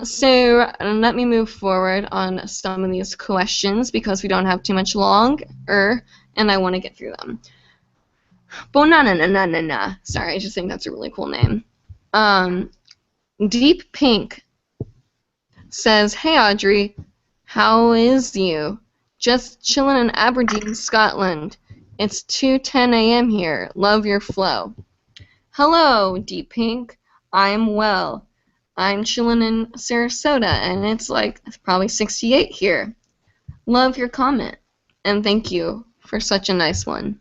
So let me move forward on some of these questions because we don't have too much longer, and I want to get through them. Bonanananana. Sorry, I just think that's a really cool name. Deep Pink says, "Hey Audrey, how is you? Just chilling in Aberdeen, Scotland. It's 2:10 a.m. here. Love your flow." Hello, Deep Pink. I'm well. I'm chilling in Sarasota, and it's probably 68 here. Love your comment, and thank you for such a nice one.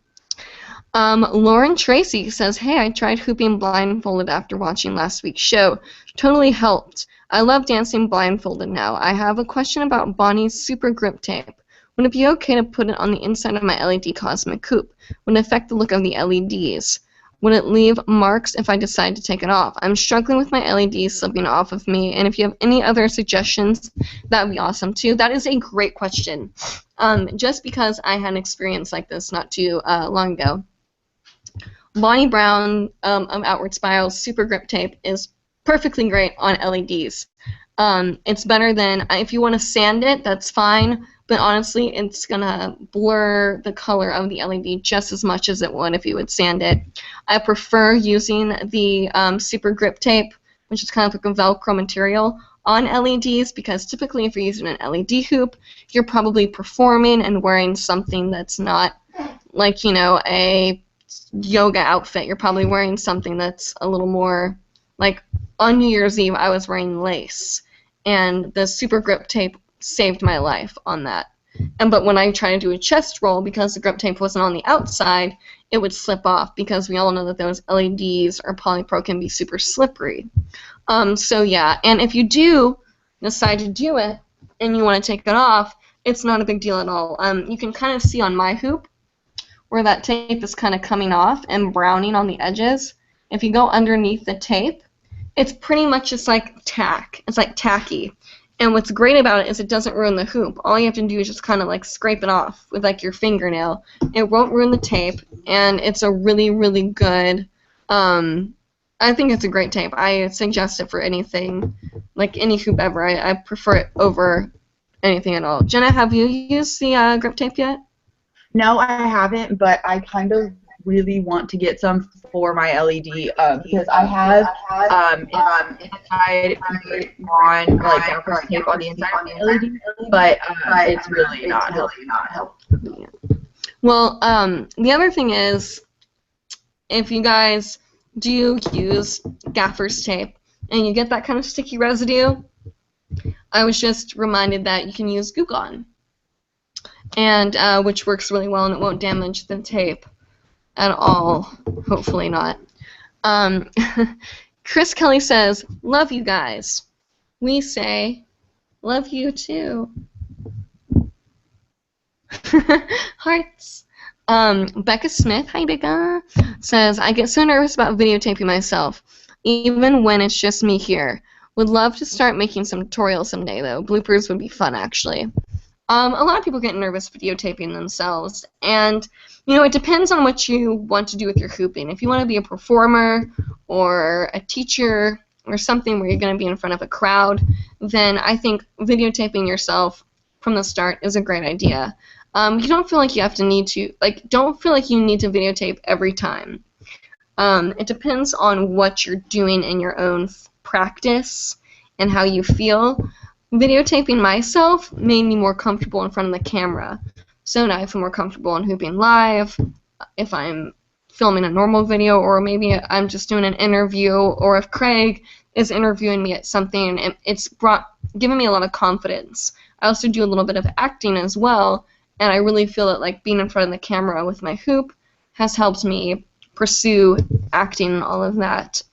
Lauren Tracy says, "Hey, I tried hooping blindfolded after watching last week's show. Totally helped. I love dancing blindfolded now. I have a question about Bonnie's super grip tape. Would it be okay to put it on the inside of my LED Cosmic Hoop? Would it affect the look of the LEDs? Would it leave marks if I decide to take it off? I'm struggling with my LEDs slipping off of me, and if you have any other suggestions, that would be awesome too." That is a great question. Just because I had an experience like this not too long ago. Bonnie Brown of Outward Spile's Super Grip Tape is perfectly great on LEDs. It's better than, if you want to sand it, that's fine, but honestly, it's going to blur the color of the LED just as much as it would if you would sand it. I prefer using the Super Grip Tape, which is kind of like a Velcro material, on LEDs because typically if you're using an LED hoop, you're probably performing and wearing something that's not like, a yoga outfit. You're probably wearing something that's a little more, like on New Year's Eve I was wearing lace, and the Super Grip Tape saved my life on that. But when I try to do a chest roll, because the grip tape wasn't on the outside, it would slip off because we all know that those LEDs or polypro can be super slippery. So yeah, and if you do decide to do it and you want to take it off, it's not a big deal at all. You can kind of see on my hoop where that tape is kind of coming off and browning on the edges. If you go underneath the tape, it's pretty much just like tack. It's like tacky. And what's great about it is it doesn't ruin the hoop. All you have to do is just kind of like scrape it off with like your fingernail. It won't ruin the tape, and it's a really, really good, I think it's a great tape. I suggest it for anything, like any hoop ever. I prefer it over anything at all. Jenna, have you used the grip tape yet? No, I haven't, but I kind of really want to get some for my LED because I have inside on like gaffer tape on the inside of the LED, but it's really not helping. Well, the other thing is, if you guys do use gaffer's tape and you get that kind of sticky residue, I was just reminded that you can use Goo Gone, and which works really well and it won't damage the tape at all. Hopefully not. Chris Kelly says, "Love you guys." We say, "Love you too." Hearts. Becca Smith, hi Becca, says, "I get so nervous about videotaping myself, even when it's just me here. Would love to start making some tutorials someday, though. Bloopers would be fun, actually." A lot of people get nervous videotaping themselves, and it depends on what you want to do with your hooping. If you want to be a performer or a teacher or something where you're going to be in front of a crowd, then I think videotaping yourself from the start is a great idea. You don't feel like you don't feel like you need to videotape every time. It depends on what you're doing in your own practice and how you feel. Videotaping myself made me more comfortable in front of the camera. So now I feel more comfortable in hoopingLIVE if I'm filming a normal video, or maybe I'm just doing an interview, or if Craig is interviewing me at something, and it's given me a lot of confidence. I also do a little bit of acting as well, and I really feel that like being in front of the camera with my hoop has helped me pursue acting and all of that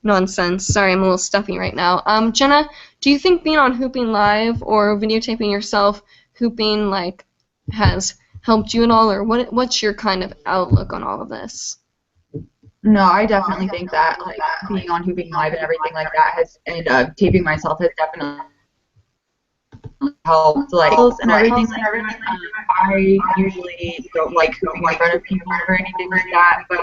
nonsense. Sorry, I'm a little stuffy right now. Jenna, do you think being on hoopingLIVE or videotaping yourself hooping has helped you at all, or what's your kind of outlook on all of this? No, I definitely think that being on hoopingLIVE and everything like that and taping myself has definitely helped and everything like that. I usually don't like hooping in front of people or anything like that, but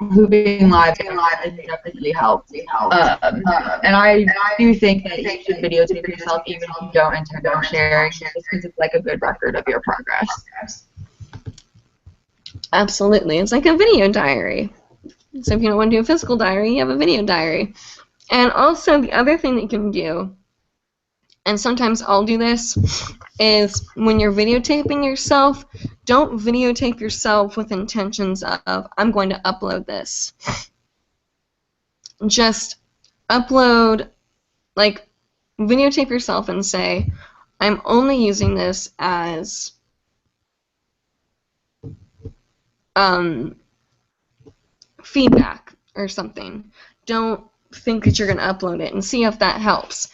hoopingLIVE has definitely helped. And I do think that you should videotape yourself even if you don't intend on sharing, just because it's like a good record of your progress. Absolutely. It's like a video diary. So if you don't want to do a physical diary, you have a video diary. And also the other thing that you can do, and sometimes I'll do this, is when you're videotaping yourself, don't videotape yourself with intentions of, I'm going to upload this. Just upload, videotape yourself and say, I'm only using this as feedback or something. Don't think that you're going to upload it, and see if that helps.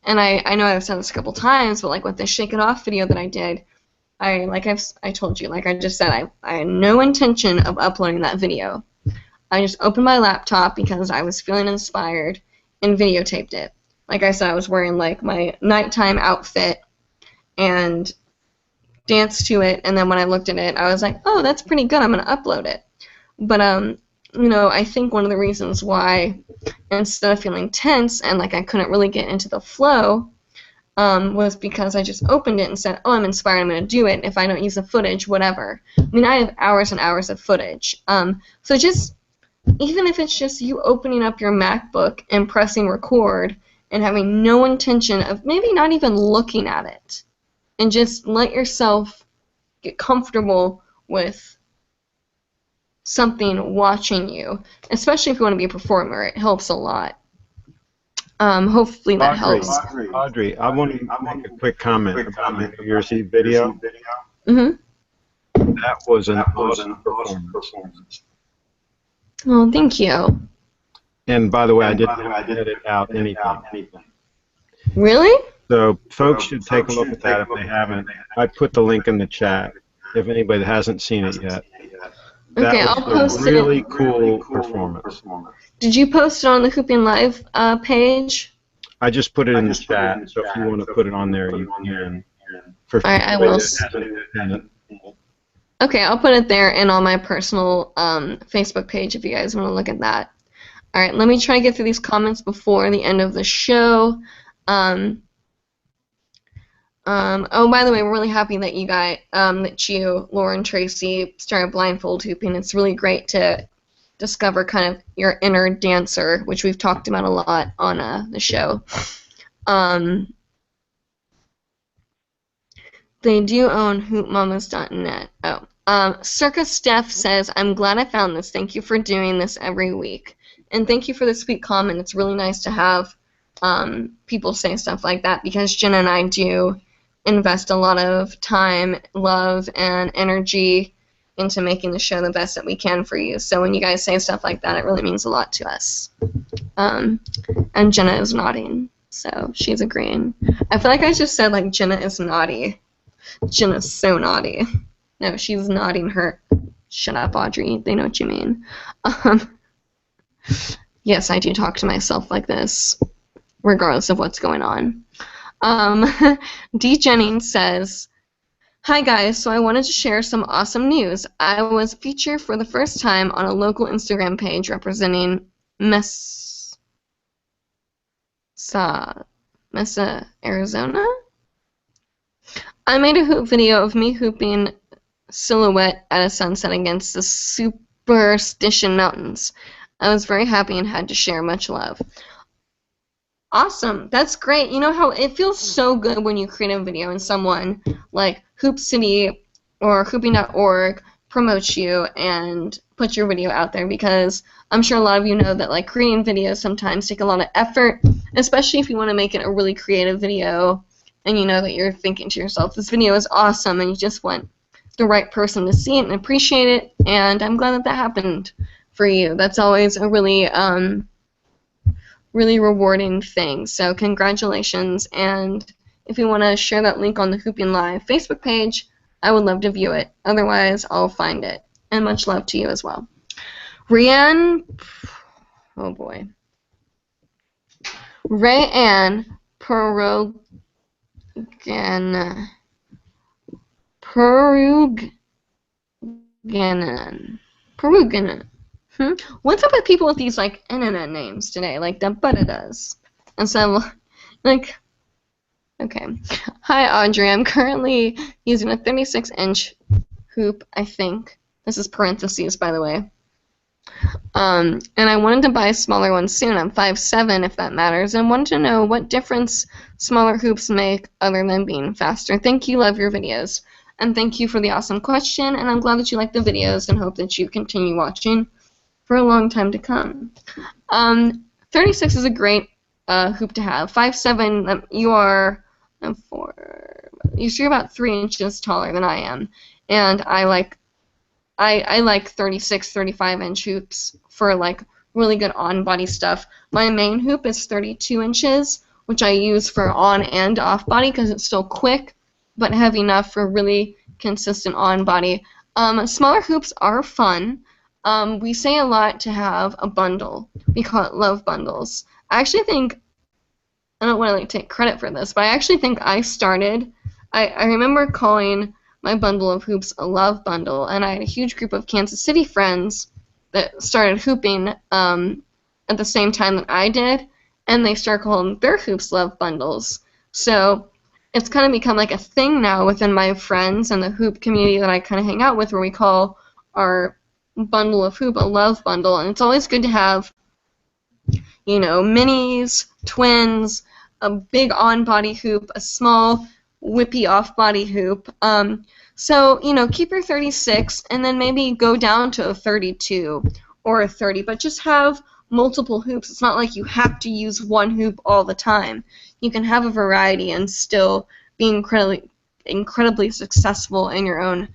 And I know I've said this a couple times, but with the Shake It Off video that I did, I told you, I just said, I had no intention of uploading that video. I just opened my laptop because I was feeling inspired and videotaped it. Like I said, I was wearing my nighttime outfit and danced to it, and then when I looked at it, I was like, oh, that's pretty good, I'm going to upload it. But I think one of the reasons why, instead of feeling tense and I couldn't really get into the flow, was because I just opened it and said, oh, I'm inspired, I'm going to do it. If I don't use the footage, whatever. I have hours and hours of footage. So just, even if it's just you opening up your MacBook and pressing record and having no intention of maybe not even looking at it, and just let yourself get comfortable with something watching you, especially if you want to be a performer. It helps a lot. Hopefully that helps. Audrey, I want to make a quick comment about the New Year's Eve video. Mm-hmm. That was an awesome performance. Well, thank you. And by the way, I didn't edit out anything. Really? So folks should take a look at that if they haven't. I put the link in the chat if anybody hasn't seen it yet. Okay, I'll post it. Really cool performance. Did you post it on the hoopingLIVE page? I just put it in the chat, so if you want to put it on there, you can. All right, I will. Okay, I'll put it there and on my personal Facebook page if you guys want to look at that. All right, let me try to get through these comments before the end of the show. Oh, by the way, we're really happy that you, Lauren, Tracy, started blindfold hooping. It's really great to discover kind of your inner dancer, which we've talked about a lot on the show. They do own hoopmamas.net. Circus Steph says, I'm glad I found this. Thank you for doing this every week. And thank you for the sweet comment. It's really nice to have people say stuff like that, because Jenna and I do invest a lot of time, love, and energy into making the show the best that we can for you. So when you guys say stuff like that, it really means a lot to us. And Jenna is nodding, so she's agreeing. I feel like I just said, Jenna is naughty. Jenna's so naughty. No, she's nodding her. Shut up, Audrey. They know what you mean. Yes, I do talk to myself like this, regardless of what's going on. D. Jennings says, "Hi guys, so I wanted to share some awesome news. I was featured for the first time on a local Instagram page representing Mesa, Arizona. I made a hoop video of me hooping silhouette at a sunset against the Superstition Mountains. I was very happy and had to share. Much love." Awesome. That's great. You know how it feels so good when you create a video and someone like Hoop City or hooping.org promotes you and puts your video out there, because I'm sure a lot of you know that like creating videos sometimes take a lot of effort, especially if you want to make it a really creative video and you know that you're thinking to yourself, this video is awesome, and you just want the right person to see it and appreciate it, and I'm glad that that happened for you. That's always a really really rewarding thing. So congratulations, and if you want to share that link on the Hooping Live Facebook page, I would love to view it. Otherwise, I'll find it. And much love to you as well. Rayanne, oh boy. Rayanne Peruganan. What's up with people with these like internet names today, like the Buddha does? And so, like, okay. Hi Audrey, I'm currently using a 36-inch hoop, I think. This is parentheses, by the way. And I wanted to buy a smaller one soon. I'm 5'7", if that matters, and wanted to know what difference smaller hoops make other than being faster. Thank you, love your videos. And thank you for the awesome question, and I'm glad that you like the videos and hope that you continue watching for a long time to come. 36 is a great hoop to have. 5'7", you're about 3 inches taller than I am, and I like 36, 35-inch hoops for like really good on-body stuff. My main hoop is 32 inches, which I use for on and off-body because it's still quick, but heavy enough for really consistent on-body. Smaller hoops are fun. We say a lot to have a bundle. We call it love bundles. I actually think, I don't want to like take credit for this, but I actually think I remember calling my bundle of hoops a love bundle, and I had a huge group of Kansas City friends that started hooping at the same time that I did, and they started calling their hoops love bundles. So it's kind of become like a thing now within my friends and the hoop community that I kind of hang out with, where we call our bundle of hoop a love bundle, and it's always good to have, you know, minis, twins, a big on-body hoop, a small whippy off-body hoop. So, you know, keep your 36 and then maybe go down to a 32 or a 30, but just have multiple hoops. It's not like you have to use one hoop all the time. You can have a variety and still be incredibly successful in your own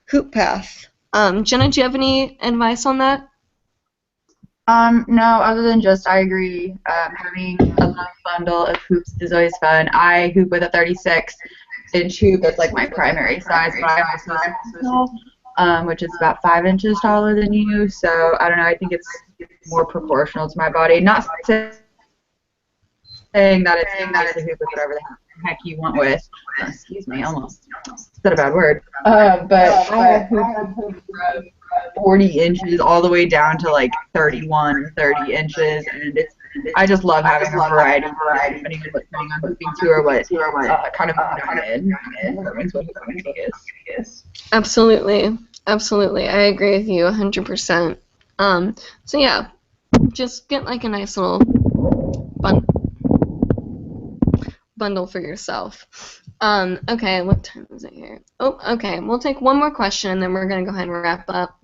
hoop path. Jenna, do you have any advice on that? No, other than just I agree. Having a love bundle of hoops is always fun. I hoop with a 36-inch hoop. That's like my primary size, but I also have which is about 5 inches taller than you. So I don't know. I think it's more proportional to my body. Not saying that it's a hoop with whatever the heck you want with. Excuse me, almost said a bad word. But I have hoops from 40 inches all the way down to like 31, 30 inches, and I just love having a variety depending on what's going on hooping to or what kind of mood I'm in. That's what hooping is. Absolutely. I agree with you 100%. So yeah, just get like a nice little bundle for yourself. Okay, what time is it here? Oh, okay, we'll take one more question and then we're gonna go ahead and wrap up.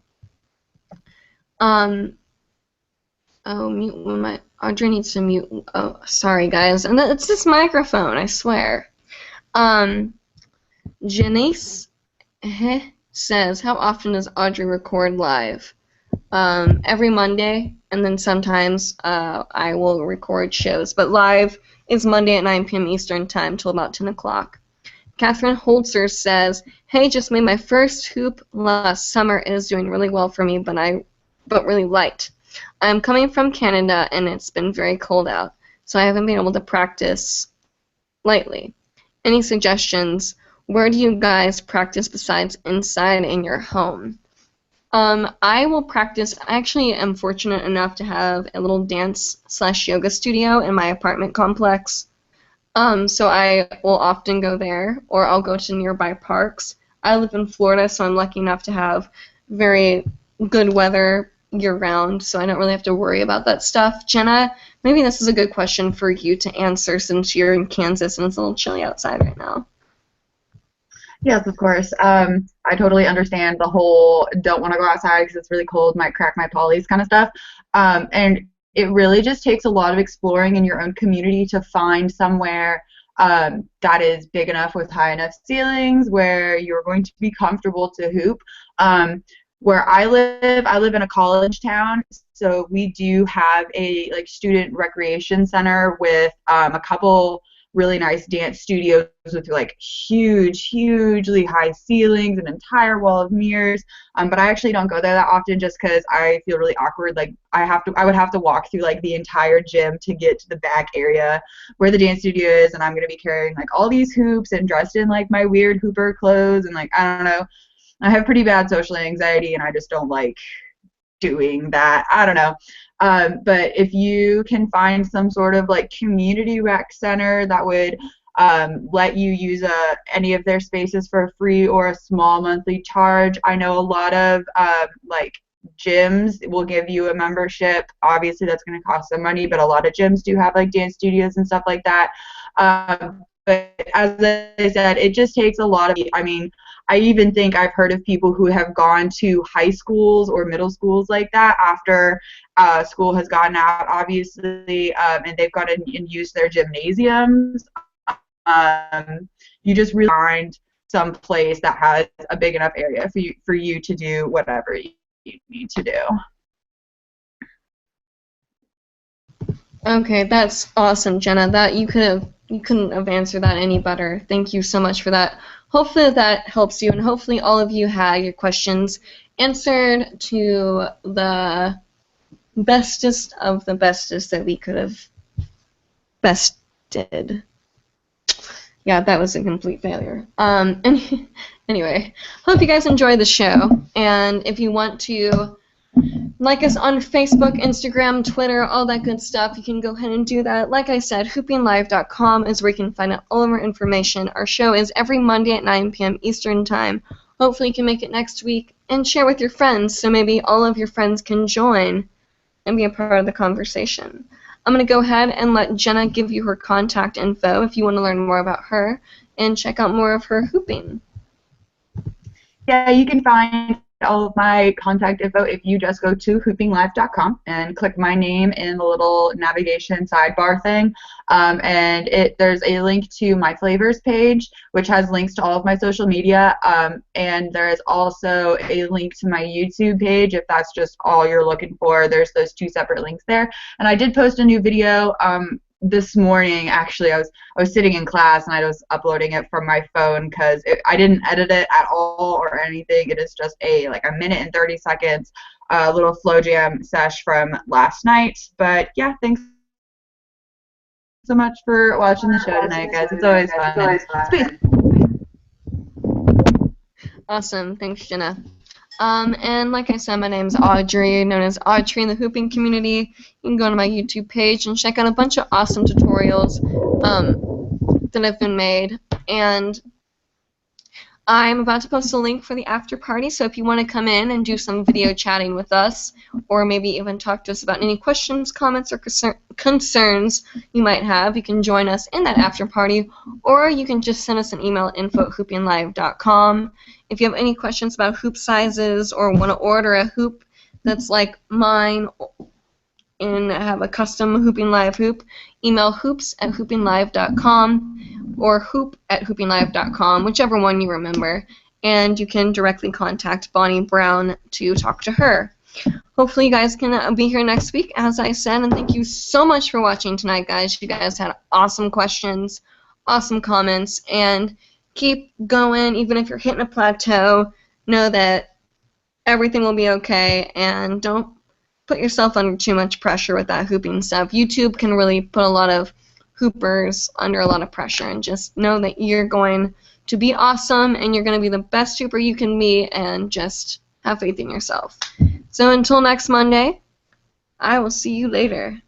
Mute when my Audrey needs to mute. Oh, sorry guys, and it's this microphone, I swear. Janice says, how often does Audrey record live? Every Monday, and then sometimes I will record shows, but live is Monday at 9 p.m. Eastern Time till about 10 o'clock. Catherine Holzer says, hey, just made my first hoop last summer. It is doing really well for me, but really light. I'm coming from Canada, and it's been very cold out, so I haven't been able to practice lightly. Any suggestions? Where do you guys practice besides inside in your home? I will practice. I actually am fortunate enough to have a little dance/yoga studio in my apartment complex. So I will often go there, or I'll go to nearby parks. I live in Florida, so I'm lucky enough to have very good weather year-round, so I don't really have to worry about that stuff. Jenna, maybe this is a good question for you to answer since you're in Kansas and it's a little chilly outside right now. Yes, of course. I totally understand the whole don't want to go outside because it's really cold, might crack my polys kind of stuff. And it really just takes a lot of exploring in your own community to find somewhere that is big enough with high enough ceilings where you're going to be comfortable to hoop. Where I live in a college town, so we do have a student recreation center with a couple really nice dance studios with hugely high ceilings, an entire wall of mirrors. But I actually don't go there that often just because I feel really awkward. I would have to walk through the entire gym to get to the back area where the dance studio is, and I'm gonna be carrying all these hoops and dressed in my weird hooper clothes, and I don't know. I have pretty bad social anxiety, and I just don't like doing that. I don't know. But if you can find some sort of community rec center that would let you use any of their spaces for free or a small monthly charge. I know a lot of gyms will give you a membership. Obviously, that's going to cost some money, but a lot of gyms do have dance studios and stuff like that. But as I said, it just takes a lot of, I even think I've heard of people who have gone to high schools or middle schools like that after school has gotten out, obviously, and they've gone and used their gymnasiums. You just really find some place that has a big enough area for you to do whatever you need to do. Okay, that's awesome, Jenna. That you couldn't have answered that any better. Thank you so much for that. Hopefully that helps you, and hopefully all of you had your questions answered to the bestest of the bestest that we could have bested. Yeah, that was a complete failure. Anyway, hope you guys enjoy the show, and if you want to like us on Facebook, Instagram, Twitter, all that good stuff, you can go ahead and do that. Like I said, hoopinglive.com is where you can find out all of our information. Our show is every Monday at 9 p.m. Eastern Time. Hopefully you can make it next week and share with your friends so maybe all of your friends can join and be a part of the conversation. I'm going to go ahead and let Jenna give you her contact info if you want to learn more about her and check out more of her hooping. Yeah, you can find all of my contact info if you just go to hoopinglive.com and click my name in the little navigation sidebar thing. And there's a link to my flavors page, which has links to all of my social media. And there is also a link to my YouTube page if that's just all you're looking for. There's those two separate links there. And I did post a new video this morning. Actually, I was sitting in class and I was uploading it from my phone because I didn't edit it at all or anything. It is just a minute and 30 seconds little flow jam sesh from last night. But yeah, thanks so much for watching the show tonight, guys. It's always fun. Awesome. Thanks, Jenna. And like I said, my name is Audrey, known as Audrey in the hooping community. You can go to my YouTube page and check out a bunch of awesome tutorials that have been made. And I'm about to post a link for the after party, so if you want to come in and do some video chatting with us, or maybe even talk to us about any questions, comments, or concerns you might have, you can join us in that after party, or you can just send us an email at info@hoopinglive.com. If you have any questions about hoop sizes or want to order a hoop that's like mine and have a custom Hooping Live hoop, email hoops@hoopinglive.com or hoop@hoopinglive.com, whichever one you remember, and you can directly contact Bonnie Brown to talk to her. Hopefully you guys can be here next week, as I said, and thank you so much for watching tonight, guys. You guys had awesome questions, awesome comments, and keep going. Even if you're hitting a plateau, know that everything will be okay, and don't put yourself under too much pressure with that hooping stuff. YouTube can really put a lot of hoopers under a lot of pressure, and just know that you're going to be awesome and you're going to be the best hooper you can be, and just have faith in yourself. So until next Monday, I will see you later.